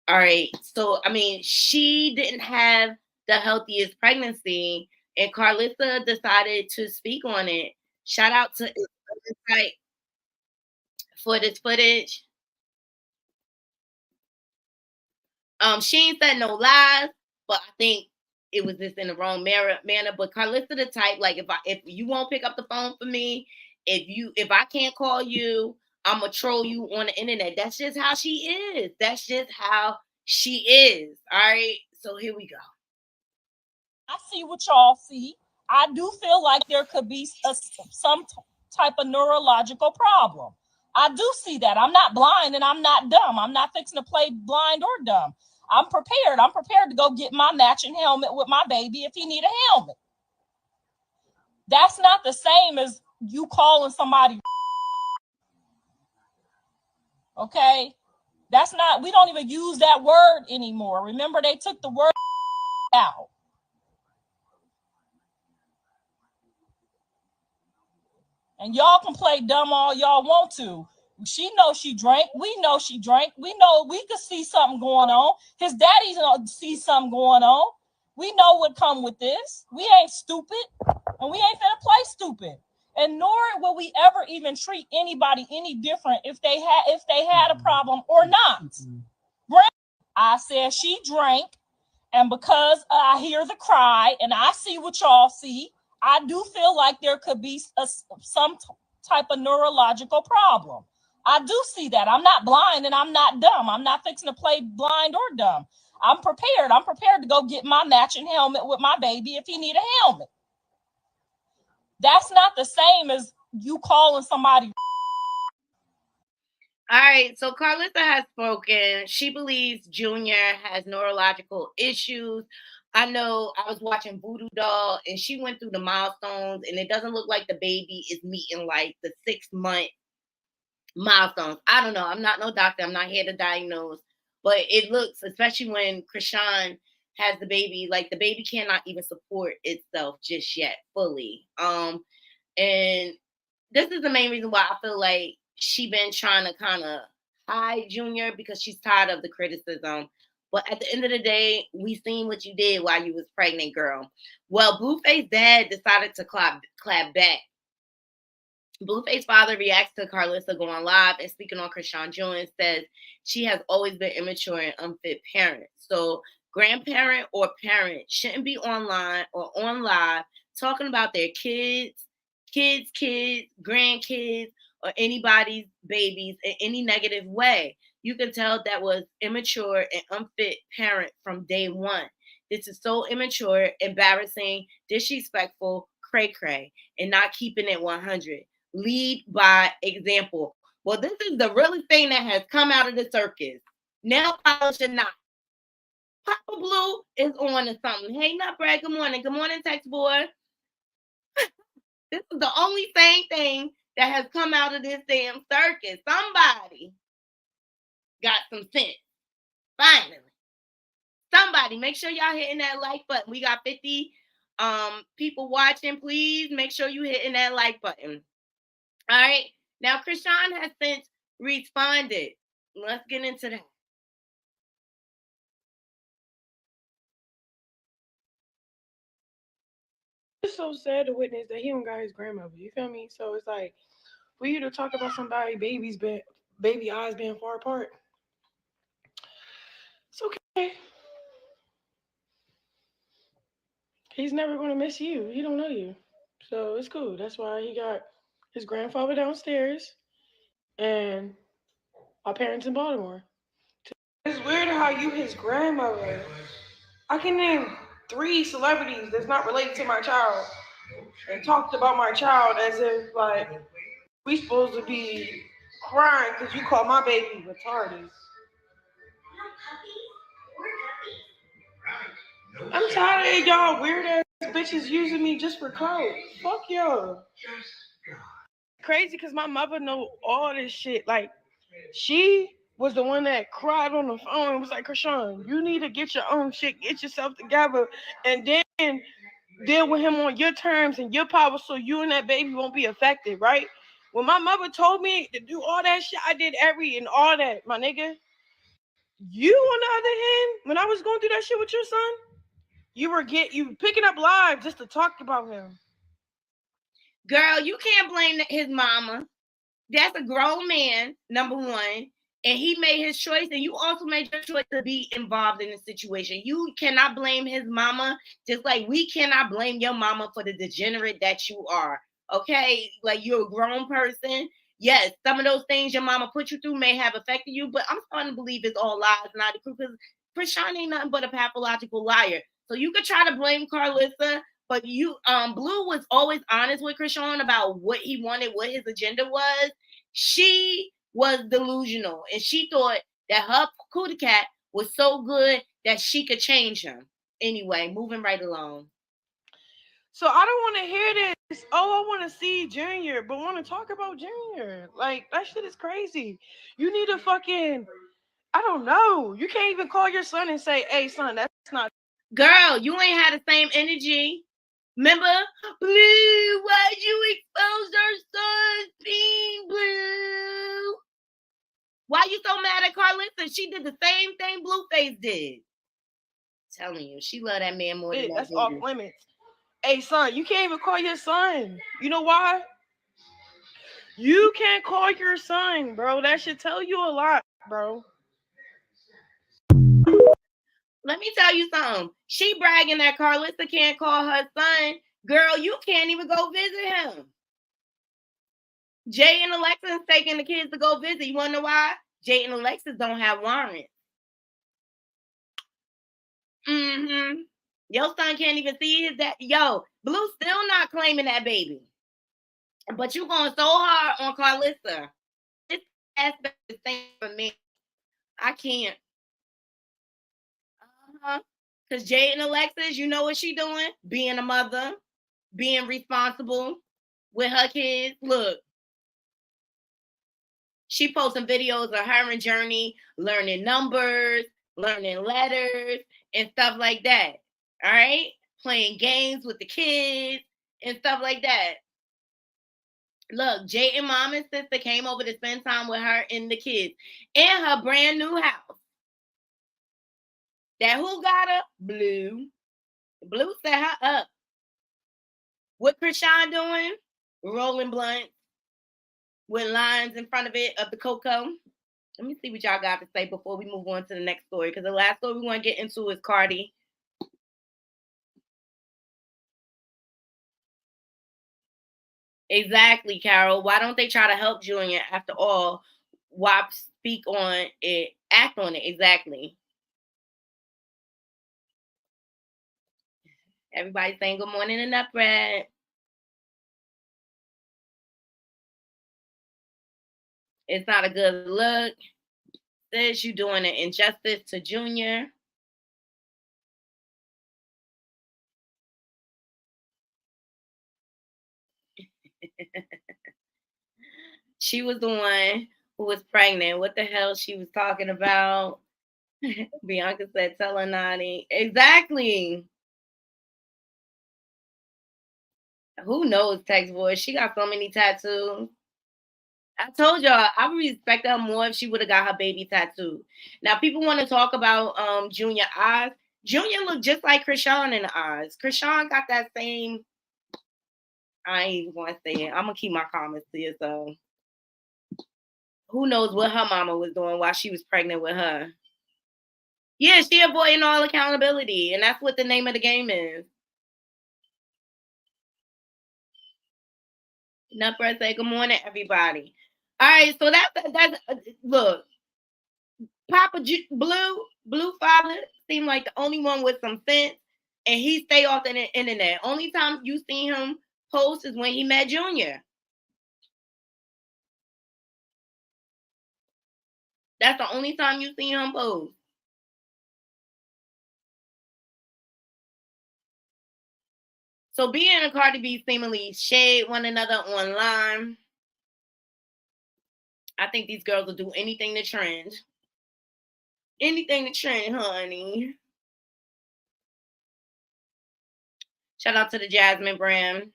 All right. So, I mean, she didn't have the healthiest pregnancy and Karlissa decided to speak on it. Shout out to Insight for this footage. She ain't said no lies, but I think it was just in the wrong manner. But Karlissa the type, like if you won't pick up the phone for me, if I can't call you, I'ma troll you on the internet. That's just how she is. That's just how she is. All right. So here we go. I see what y'all see. I do feel like there could be some type of neurological problem. I do see that. I'm not blind and I'm not dumb. I'm not fixing to play blind or dumb. I'm prepared. I'm prepared to go get my matching helmet with my baby if he need a helmet. That's not the same as you calling somebody. Okay? That's not, we don't even use that word anymore. Remember, they took the word out. And y'all can play dumb all y'all want to. She knows she drank. We know she drank. We know we could see something going on. His daddy see something going on. We know what come with this. We ain't stupid, and we ain't finna play stupid. And nor will we ever even treat anybody any different if they had a problem or not. I said she drank, and because I hear the cry and I see what y'all see, I do feel like there could be some type of neurological problem. I do see that. I'm not blind and I'm not dumb. I'm not fixing to play blind or dumb. I'm prepared. I'm prepared to go get my matching helmet with my baby if he need a helmet. That's not the same as you calling somebody. All right, so Karlissa has spoken. She believes Junior has neurological issues. I know I was watching Voodoo Doll and she went through the milestones and it doesn't look like the baby is meeting like the 6-month milestones. I don't know. I'm not no doctor. I'm not here to diagnose. But it looks, especially when Chrisean has the baby, like the baby cannot even support itself just yet fully. And this is the main reason why I feel like she been trying to kind of hide Junior because she's tired of the criticism But at the end of the day, we seen what you did while you was pregnant, girl. Well, Blueface dad decided to clap back. Blueface father reacts to Karlissa going live and speaking on Chrisean Jones, says she has always been immature and unfit parent. So grandparent or parent shouldn't be online or on live talking about their kids, grandkids, or anybody's babies in any negative way. You can tell that was immature and unfit parent from day one. This is so immature, embarrassing, disrespectful, cray-cray, and not keeping it 100. Lead by example. Well, this is the really thing that has come out of the circus. Nail polish or not. Papa Blue is on to something. Hey, Nutbrad, good morning. Good morning, text boy. This is the only same thing that has come out of this damn circus. Somebody got some sense. Finally. Somebody, make sure y'all hitting that like button. We got 50 people watching. Please make sure you hitting that like button. All right. Now, Chrisean has since responded. Let's get into that. It's so sad to witness that he don't got his grandmother. You feel me? So it's like for you to talk about somebody baby eyes being far apart. It's okay. He's never gonna miss you. He don't know you. So it's cool. That's why he got his grandfather downstairs and our parents in Baltimore. It's weird how you his grandmother. I can name 3 celebrities that's not related to my child and talked about my child as if like we supposed to be crying because you call my baby retarded. I'm tired of y'all weird ass bitches using me just for clout. Fuck y'all. Crazy because my mother know all this shit. Like she was the one that cried on the phone and was like, Chrisean, you need to get your own shit, get yourself together, and then deal with him on your terms and your power so you and that baby won't be affected, right? When my mother told me to do all that shit, I did all that, my nigga. You, on the other hand, when I was going through that shit with your son, you picking up live just to talk about him. Girl, you can't blame his mama. That's a grown man, number one. And he made his choice, and you also made your choice to be involved in the situation. You cannot blame his mama, just like we cannot blame your mama for the degenerate that you are. Okay? Like, you're a grown person. Yes, some of those things your mama put you through may have affected you, but I'm starting to believe it's all lies, not the truth. Because Chrisean ain't nothing but a pathological liar. So you could try to blame Karlissa, but you, Blue was always honest with Chrisean about what he wanted, what his agenda was. She was delusional, and she thought that her cootie cat was so good that she could change him. Anyway, moving right along. So I don't want to hear this. Oh, I want to see Junior, but want to talk about Junior. Like, that shit is crazy. You need to fucking, I don't know. You can't even call your son and say, hey, son, that's not. Girl, you ain't had the same energy. Remember? Blue, why'd you expose our son's being Blue? Why you so mad at Karlissa? She did the same thing Blueface did. I'm telling you, she love that man more than that. That's off limits. Hey, son, you can't even call your son. You know why? You can't call your son, bro. That should tell you a lot, bro. Let me tell you something. She bragging that Karlissa can't call her son. Girl, you can't even go visit him. Jay and Alexis taking the kids to go visit. You want to know why? Jay and Alexis don't have warrants. Your son can't even see his dad. Yo, Blue still not claiming that baby. But you going so hard on Karlissa. This aspect is the same for me. I can't. Because Jay and Alexis, you know what she doing? Being a mother, being responsible with her kids. Look. She posting videos of her and Journey learning numbers, learning letters, and stuff like that. All right? Playing games with the kids and stuff like that. Look, Jay and mom and sister came over to spend time with her and the kids in her brand new house. That who got her? Blue. Blue set her up. What Chrisean doing? Rolling blunts with lines in front of it of the cocoa. Let me see what y'all got to say before we move on to the next story. Because the last story we want to get into is Cardi. Exactly, Carol. Why don't they try to help Junior? After all, why speak on it, act on it? Exactly. Everybody saying good morning and up, Brad. It's not a good look. Says you doing an injustice to Junior. She was the one who was pregnant. What the hell she was talking about? Bianca said, tell her Nani. Exactly. Who knows text voice? She got so many tattoos. I told y'all I would respect her more if she would have got her baby tattooed. Now people want to talk about Junior eyes. Junior looked just like Chrisean in the eyes. Chrisean got that same. I ain't even gonna say it. I'm gonna keep my comments to yourself. Who knows what her mama was doing while she was pregnant with her? Yeah, she avoiding all accountability, and that's what the name of the game is. Nutbread say good morning, everybody. All right, so that's look. Papa Blue father seemed like the only one with some sense, and he stay off the internet. Only time you see him post is when he met Junior. That's the only time you see him post. So Bia and Cardi B seemingly shade one another online. I think these girls will do anything to trend. Anything to trend, honey. Shout out to the Jasmine brand.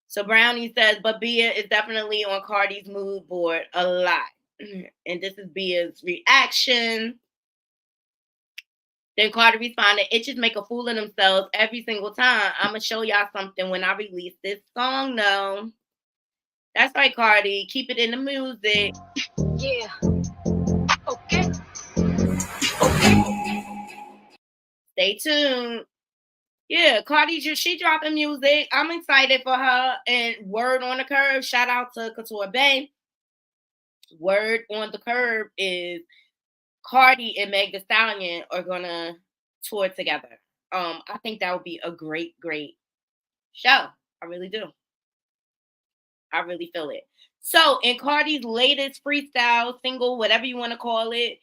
So Brownie says, but Bia is definitely on Cardi's mood board a lot. And this is Bia's reaction. Then Cardi responded, it just make a fool of themselves every single time. I'm going to show y'all something when I release this song, though. That's right, Cardi. Keep it in the music. Yeah. Okay. Stay tuned. Yeah, Cardi, she dropping music. I'm excited for her. And word on the curve, shout out to Couture Bay. Word on the curve is Cardi and Meg Thee Stallion are gonna tour together. I think that would be a great show. I really do. I really feel it. So in Cardi's latest freestyle single, whatever you want to call it,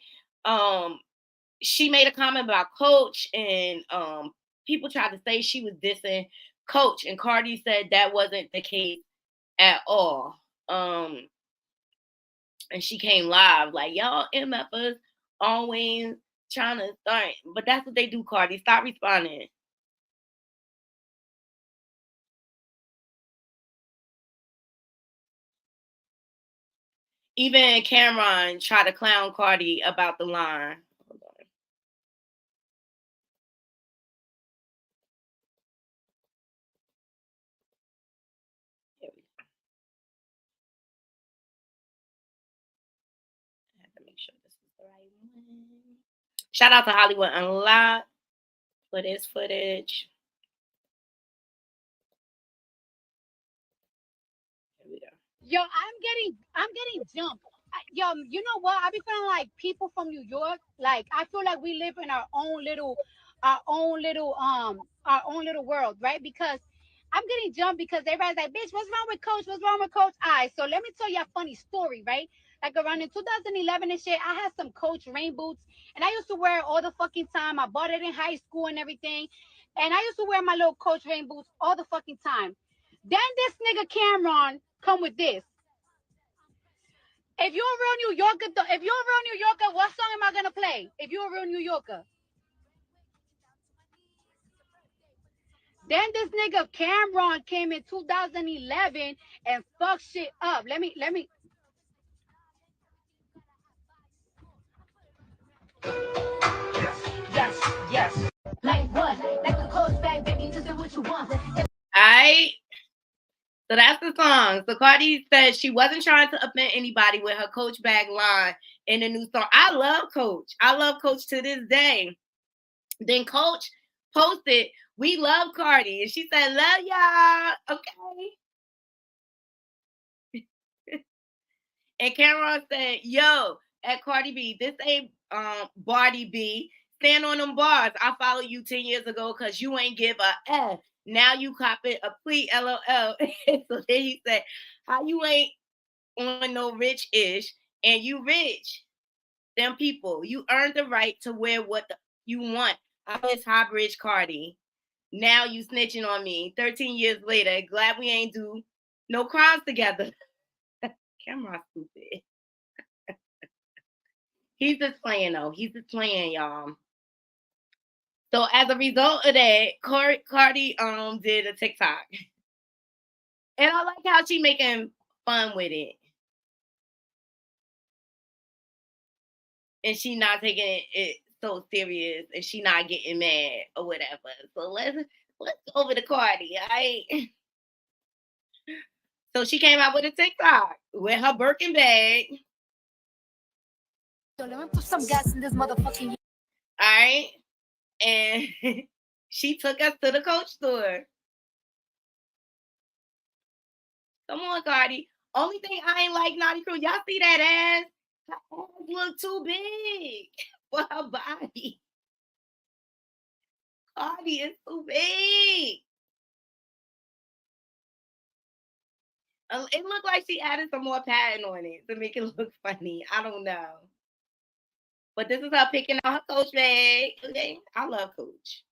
she made a comment about Coach, and people tried to say she was dissing Coach, and Cardi said that wasn't the case at all. And she came live like, y'all MFers always trying to start, but that's what they do, Cardi. Stop responding. Even Cameron tried to clown Cardi about the line. Shout out to Hollywood Unlocked for this footage. Yo, I'm getting jumped. Yo, you know what? I be feeling like people from New York. Like I feel like we live in our own little world, right? Because I'm getting jumped because everybody's like, bitch, what's wrong with Coach? What's wrong with Coach? So let me tell you a funny story, right? Like around in 2011 and shit, I had some Coach rain boots, and I used to wear it all the fucking time. I bought it in high school and everything, and I used to wear my little Coach rain boots all the fucking time. Then this nigga Cameron come with this. If you're a real New Yorker, what song am I gonna play? If you're a real New Yorker. Then this nigga Cameron came in 2011 and fucked shit up. Let me. Yes. Like what? Like a coach bag, baby, just do what you want. Alright. So that's the song. So Cardi said she wasn't trying to offend anybody with her Coach bag line in the new song. I love Coach. I love Coach to this day. Then Coach posted, "We love Cardi," and she said, "Love y'all." Okay. And Cameron said, "Yo, at Cardi B, this ain't Bardi B. Stand on them bars. I followed you 10 years ago because you ain't give a F. Now you copy a plea, LOL." So then he said, "How you ain't on no rich-ish and you rich? Them people, you earned the right to wear what you want. I miss High Bridge Cardi. Now you snitching on me 13 years later. Glad we ain't do no crimes together." Cameron stupid. He's just playing though. He's just playing, y'all. So as a result of that, Cardi did a TikTok. And I like how she making fun with it. And she not taking it so serious and she not getting mad or whatever. So let's go over to Cardi, all right? So she came out with a TikTok with her Birkin bag. So let me put some gas in this motherfucking. All right. And she took us to the Coach store. Come on, Cardi. Only thing I ain't like Naughty Crew. Y'all see that ass? Her ass look too big for her body. Cardi is too big. It looked like she added some more padding on it to make it look funny. I don't know. But this is her picking out her Coach bag. Okay, I love Coach.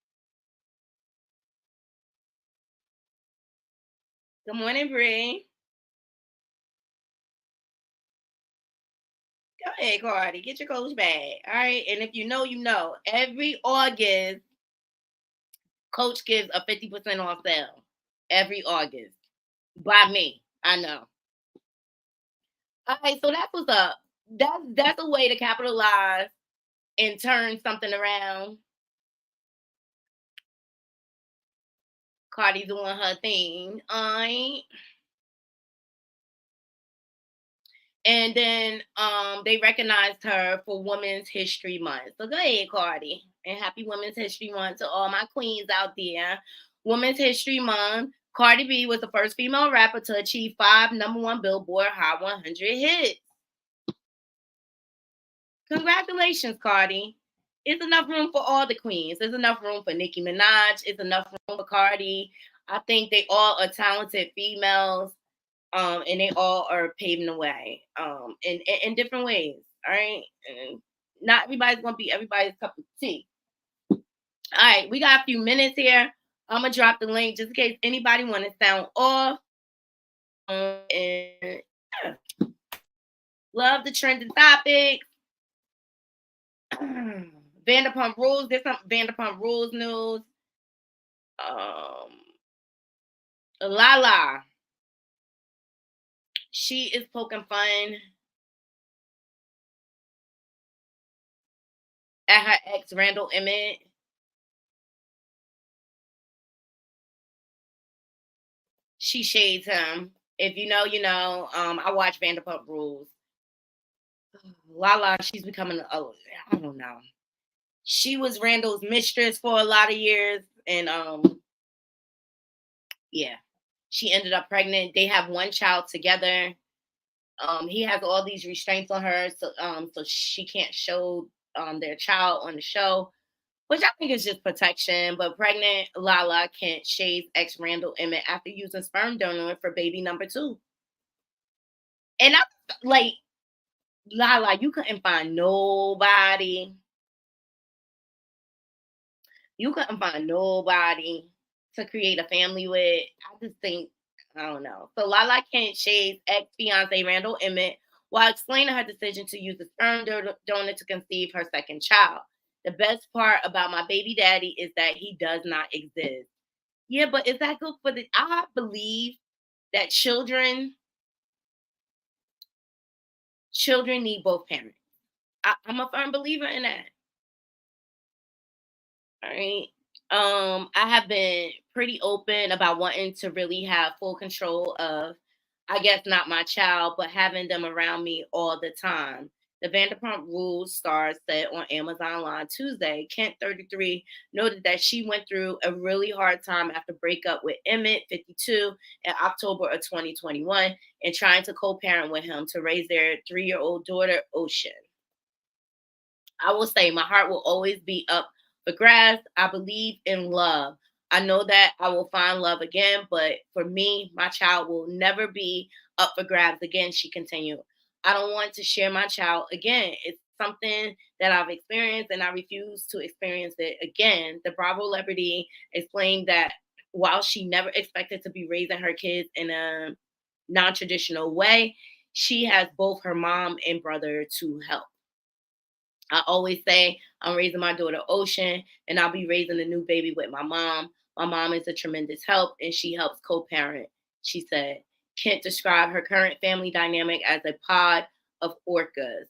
Good morning, Bree. Go ahead, Cardi. Get your Coach bag. All right. And if you know, you know. Every August, Coach gives a 50% off sale. Every August. By me. I know. All right, so that's what's up. That's a way to capitalize and turn something around. Cardi doing her thing. All right. And then they recognized her for Women's History Month. So go ahead, Cardi. And happy Women's History Month to all my queens out there. Women's History Month. Cardi B was the first female rapper to achieve 5 #1 Billboard Hot 100 hits. Congratulations, Cardi. It's enough room for all the queens. There's enough room for Nicki Minaj. It's enough room for Cardi. I think they all are talented females. And they all are paving the way in different ways. All right. And not everybody's gonna be everybody's cup of tea. All right, we got a few minutes here. I'm gonna drop the link just in case anybody want to sound off. And yeah. Love the trending topics. Vanderpump Rules. There's some Vanderpump Rules news. Lala. She is poking fun at her ex Randall Emmett. She shades him. If you know, you know. I watch Vanderpump Rules. Lala, she's becoming I don't know. She was Randall's mistress for a lot of years, and yeah, she ended up pregnant. They have one child together. He has all these restraints on her, so she can't show their child on the show, which I think is just protection. But pregnant Lala Kent shades ex Randall Emmett after using sperm donor for baby number 2. And I like Lala, you couldn't find nobody. You couldn't find nobody to create a family with. I just think, I don't know. So Lala Kent shades ex-fiance Randall Emmett while explaining her decision to use the sperm donor to conceive her second child. The best part about my baby daddy is that he does not exist. Yeah, but is that good for I believe that children need both parents. I'm a firm believer in that. All right. I have been pretty open about wanting to really have full control of, I guess, not my child, but having them around me all the time. The Vanderpump Rules star said on Amazon Line Tuesday, Kent, 33, noted that she went through a really hard time after breakup with Emmett, 52, in October of 2021, and trying to co-parent with him to raise their 3-year-old daughter, Ocean. I will say my heart will always be up for grabs. I believe in love. I know that I will find love again, but for me, my child will never be up for grabs again, she continued. I don't want to share my child again. It's something that I've experienced and I refuse to experience it again. The Bravo celebrity explained that while she never expected to be raising her kids in a non traditional way, she has both her mom and brother to help. I always say I'm raising my daughter Ocean, and I'll be raising a new baby with my mom. My mom is a tremendous help, and she helps co-parent, she said. Kent described her current family dynamic as a pod of orcas,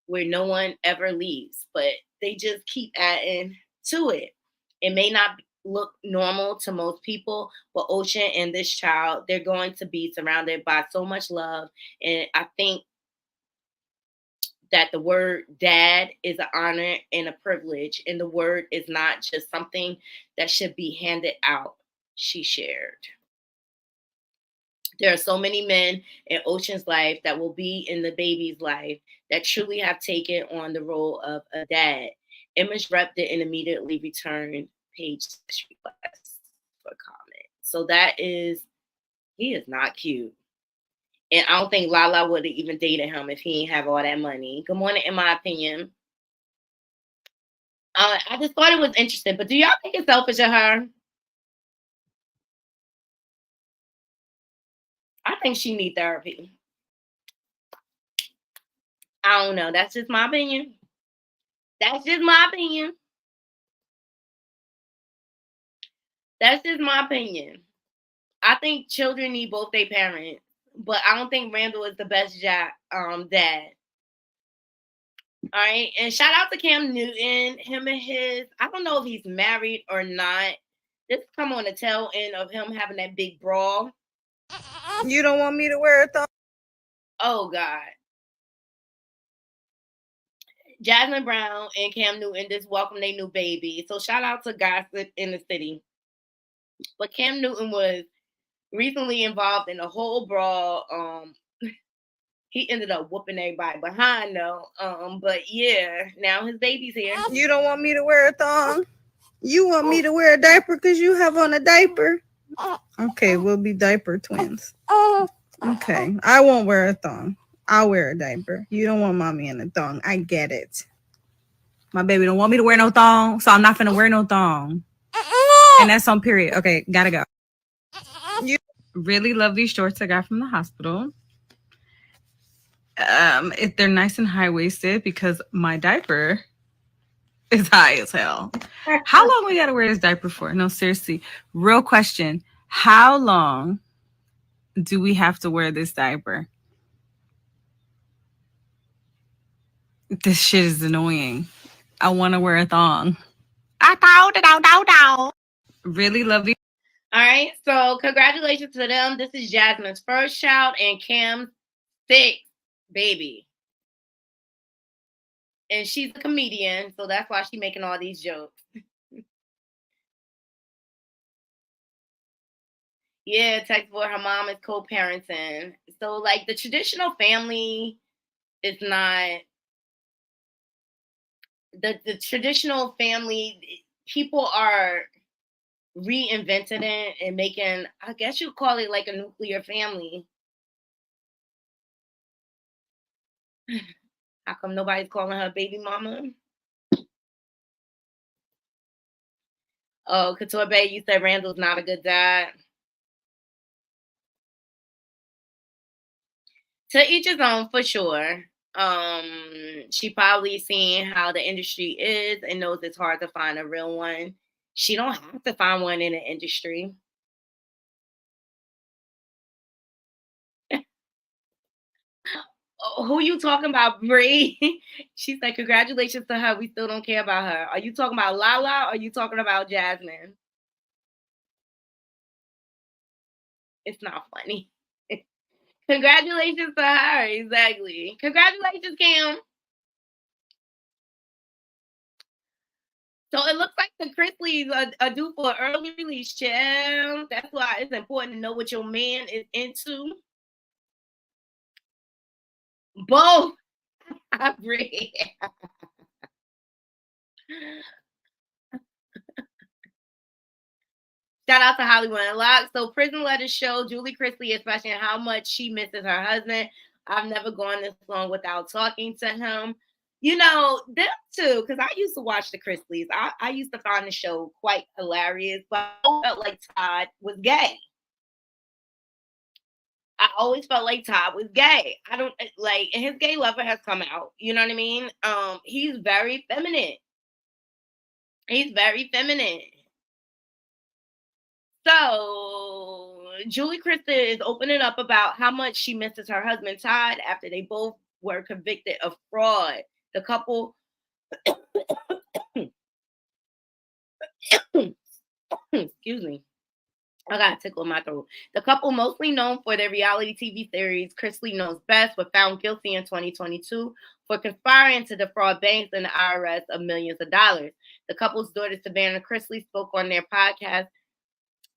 where no one ever leaves, but they just keep adding to it. It may not look normal to most people, but Ocean and this child, they're going to be surrounded by so much love. And I think that the word dad is an honor and a privilege, and the word is not just something that should be handed out, she shared. There are so many men in Ocean's life that will be in the baby's life that truly have taken on the role of a dad. Image rep didn't immediately return page request for comment. So he is not cute. And I don't think Lala would have even dated him if he didn't have all that money. Good morning, in my opinion. I just thought it was interesting. But do y'all think it's selfish of her? I think she needs therapy. I don't know. That's just my opinion. That's just my opinion. That's just my opinion. I think children need both their parents, but I don't think Randall is the best dad. All right, and shout out to Cam Newton. Him and his, I don't know if he's married or not. This come on the tail end of him having that big brawl. You don't want me to wear a thong? Oh God. Jasmine Brown and Cam Newton just welcomed their new baby. So shout out to Gossip in the City. But Cam Newton was recently involved in a whole brawl. He ended up whooping everybody behind though. But yeah, now his baby's here. You don't want me to wear a thong? You want me to wear a diaper because you have on a diaper? Okay, we'll be diaper twins. Okay, I won't wear a thong. I'll wear a diaper. You don't want mommy in a thong. I get it. My baby don't want me to wear no thong, so I'm not finna wear no thong. And that's on period. Okay, gotta go. You really love these shorts I got from the hospital. If they're nice and high-waisted because my diaper is high as hell. How long we gotta wear this diaper for? No, seriously. Real question. How long do we have to wear this diaper? This shit is annoying. I want to wear a thong. Really love these. All right, so congratulations to them. This is Jasmine's first child and Cam's sixth baby. And she's a comedian, so that's why she's making all these jokes. Yeah, text for her mom is co-parenting. So like the traditional family is not the traditional family, people are reinventing it and making, I guess you call it like a nuclear family. How come nobody's calling her baby mama? Oh, Couture Bay, you said Randall's not a good dad. To each his own, for sure. She probably seen how the industry is and knows it's hard to find a real one. She don't have to find one in the industry. who you talking about, Bree? She said, congratulations to her. We still don't care about her. Are you talking about Lala or are you talking about Jasmine? It's not funny. Congratulations to her. Exactly. Congratulations, Kim. So it looks like the Chrisleys are due for an early release, child. That's why it's important to know what your man is into. Both. I agree. Shout out to Hollywood Unlocked. So prison letters show Julie Chrisley expressing how much she misses her husband. I've never gone this long without talking to him. You know, them too, because I used to watch the Chrisleys. I used to find the show quite hilarious, but I felt like Todd was gay. I always felt like Todd was gay. I don't like his gay lover has come out. You know what I mean? He's very feminine. He's very feminine. So Julie Christa is opening up about how much she misses her husband Todd after they both were convicted of fraud. The couple excuse me. I got a tickle in my throat. The couple, mostly known for their reality TV series Chrisley Knows Best, were found guilty in 2022 for conspiring to defraud banks and the IRS of millions of dollars. The couple's daughter, Savannah Chrisley, spoke on their podcast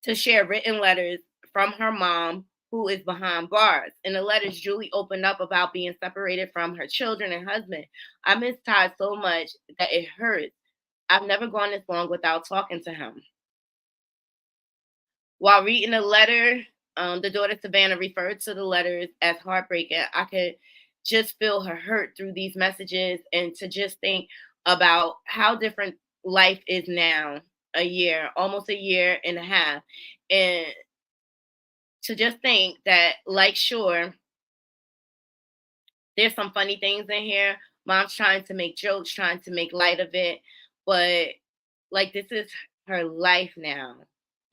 to share written letters from her mom, who is behind bars. In the letters, Julie opened up about being separated from her children and husband. I miss Todd so much that it hurts. I've never gone this long without talking to him. While reading the letter, the daughter Savannah referred to the letters as heartbreaking. I could just feel her hurt through these messages, and to just think about how different life is now, almost a year and a half. And to just think that, like, sure, there's some funny things in here. Mom's trying to make jokes, trying to make light of it. But, like, this is her life now.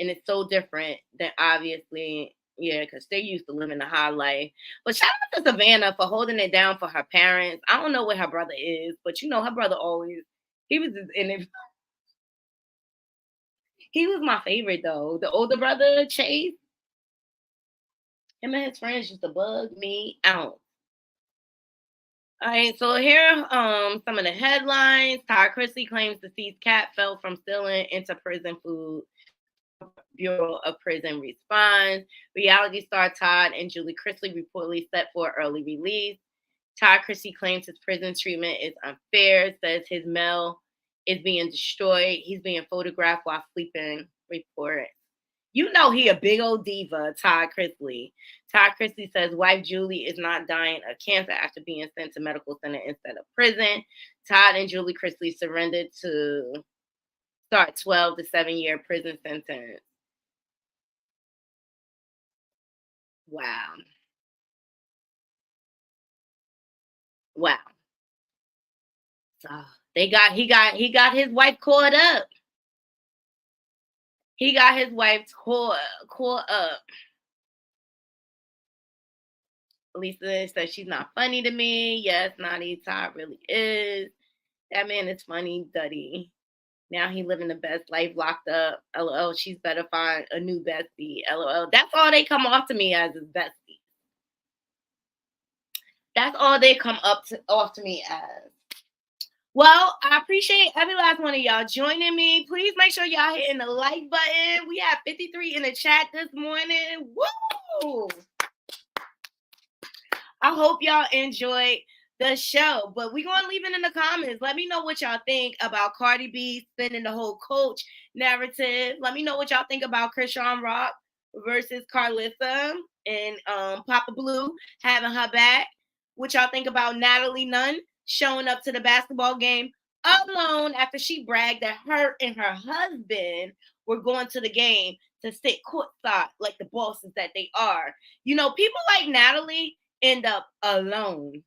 And it's so different than, obviously, because they used to live in the high life. But shout out to Savannah for holding it down for her parents. I don't know where her brother is, but, her brother always, he was in it. He was my favorite, though. The older brother, Chase, him and his friends used to bug me out. All right, so here some of the headlines. Todd Chrisley claims deceased cat fell from stealing into prison food. Bureau of Prison responds. Reality star Todd and Julie Chrisley reportedly set for early release. Todd Chrisley claims his prison treatment is unfair, says his mail is being destroyed. He's being photographed while sleeping, report. You know he a big old diva, Todd Chrisley. Todd Chrisley says wife Julie is not dying of cancer after being sent to medical center instead of prison. Todd and Julie Chrisley surrendered to start 12 to 7-year prison sentence. Wow. Wow. So he got his wife caught up. He got his wife caught up. Lisa says she's not funny to me. Yes, Naughty Todd really is. That man is funny, Duddy. Now he living the best life locked up. LOL, she's better find a new bestie. LOL. That's all they come off to me as is besties. That's all they come off to me as. Well, I appreciate every last one of y'all joining me. Please make sure y'all hitting the like button. We have 53 in the chat this morning. Woo! I hope y'all enjoyed the show, but we're going to leave it in the comments. Let me know what y'all think about Cardi B spinning the whole coach narrative. Let me know what y'all think about Chrisean Rock versus Karlissa and Papa Blue having her back. What y'all think about Natalie Nunn showing up to the basketball game alone after she bragged that her and her husband were going to the game to sit courtside like the bosses that they are. People like Natalie end up alone.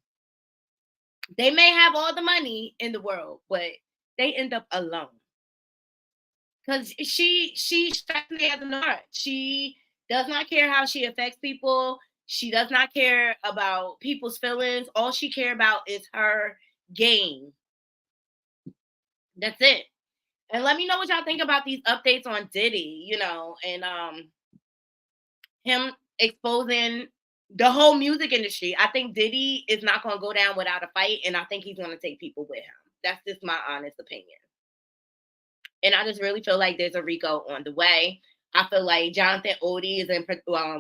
They may have all the money in the world, but they end up alone. Because she strikes me as an art. She does not care how she affects people. She does not care about people's feelings. All she cares about is her game. That's it. And let me know what y'all think about these updates on Diddy, you know, and him exposing the whole music industry. I think Diddy is not going to go down without a fight, and I think he's going to take people with him. That's just my honest opinion. And I just really feel like there's a RICO on the way. I feel like Jonathan Oddi is in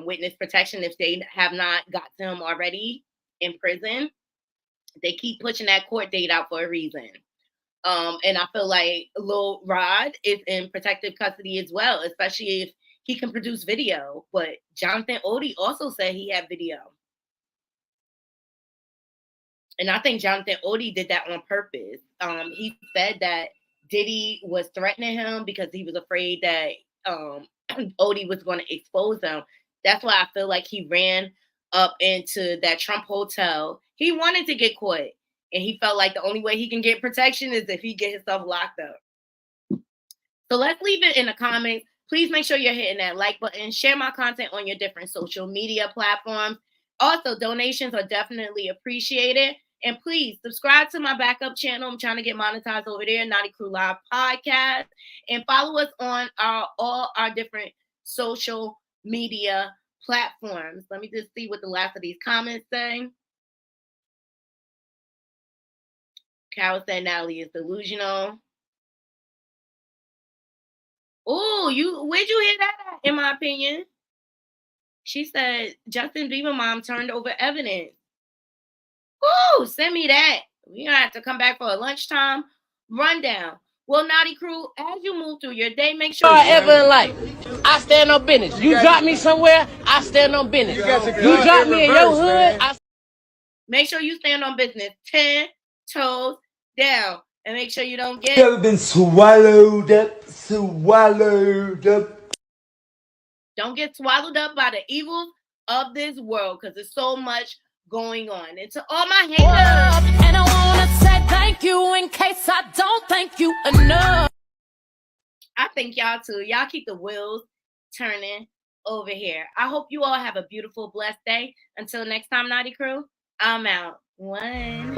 witness protection if they have not got to him already in prison. They keep pushing that court date out for a reason. And I feel like Lil Rod is in protective custody as well, especially if he can produce video. But Jonathan Oddi also said he had video. And I think Jonathan Oddi did that on purpose. He said that Diddy was threatening him because he was afraid that Oddi was going to expose him. That's why I feel like he ran up into that Trump hotel. He wanted to get caught. And he felt like the only way he can get protection is if he get himself locked up. So let's leave it in the comments. Please make sure you're hitting that like button. Share my content on your different social media platforms. Also, donations are definitely appreciated. And please subscribe to my backup channel. I'm trying to get monetized over there, Naughty Crew Live Podcast. And follow us on all our different social media platforms. Let me just see what the last of these comments say. Carol said Natalie is delusional. Oh, where'd you hear that at, in my opinion? She said Justin Bieber mom turned over evidence. Oh, send me that. We're gonna have to come back for a lunchtime rundown. Well, Naughty Crew, as you move through your day, make sure ever in life, I stand on business. You drop me somewhere, I stand on business. You drop me in your hood, make sure you stand on business. 10 toes down. And make sure you don't get... You ever been swallowed up, swallowed up? Don't get swallowed up by the evils of this world, because there's so much going on. And to all my haters... And I want to say thank you in case I don't thank you enough. I thank y'all too. Y'all keep the wheels turning over here. I hope you all have a beautiful, blessed day. Until next time, Naughty Crew, I'm out. 1.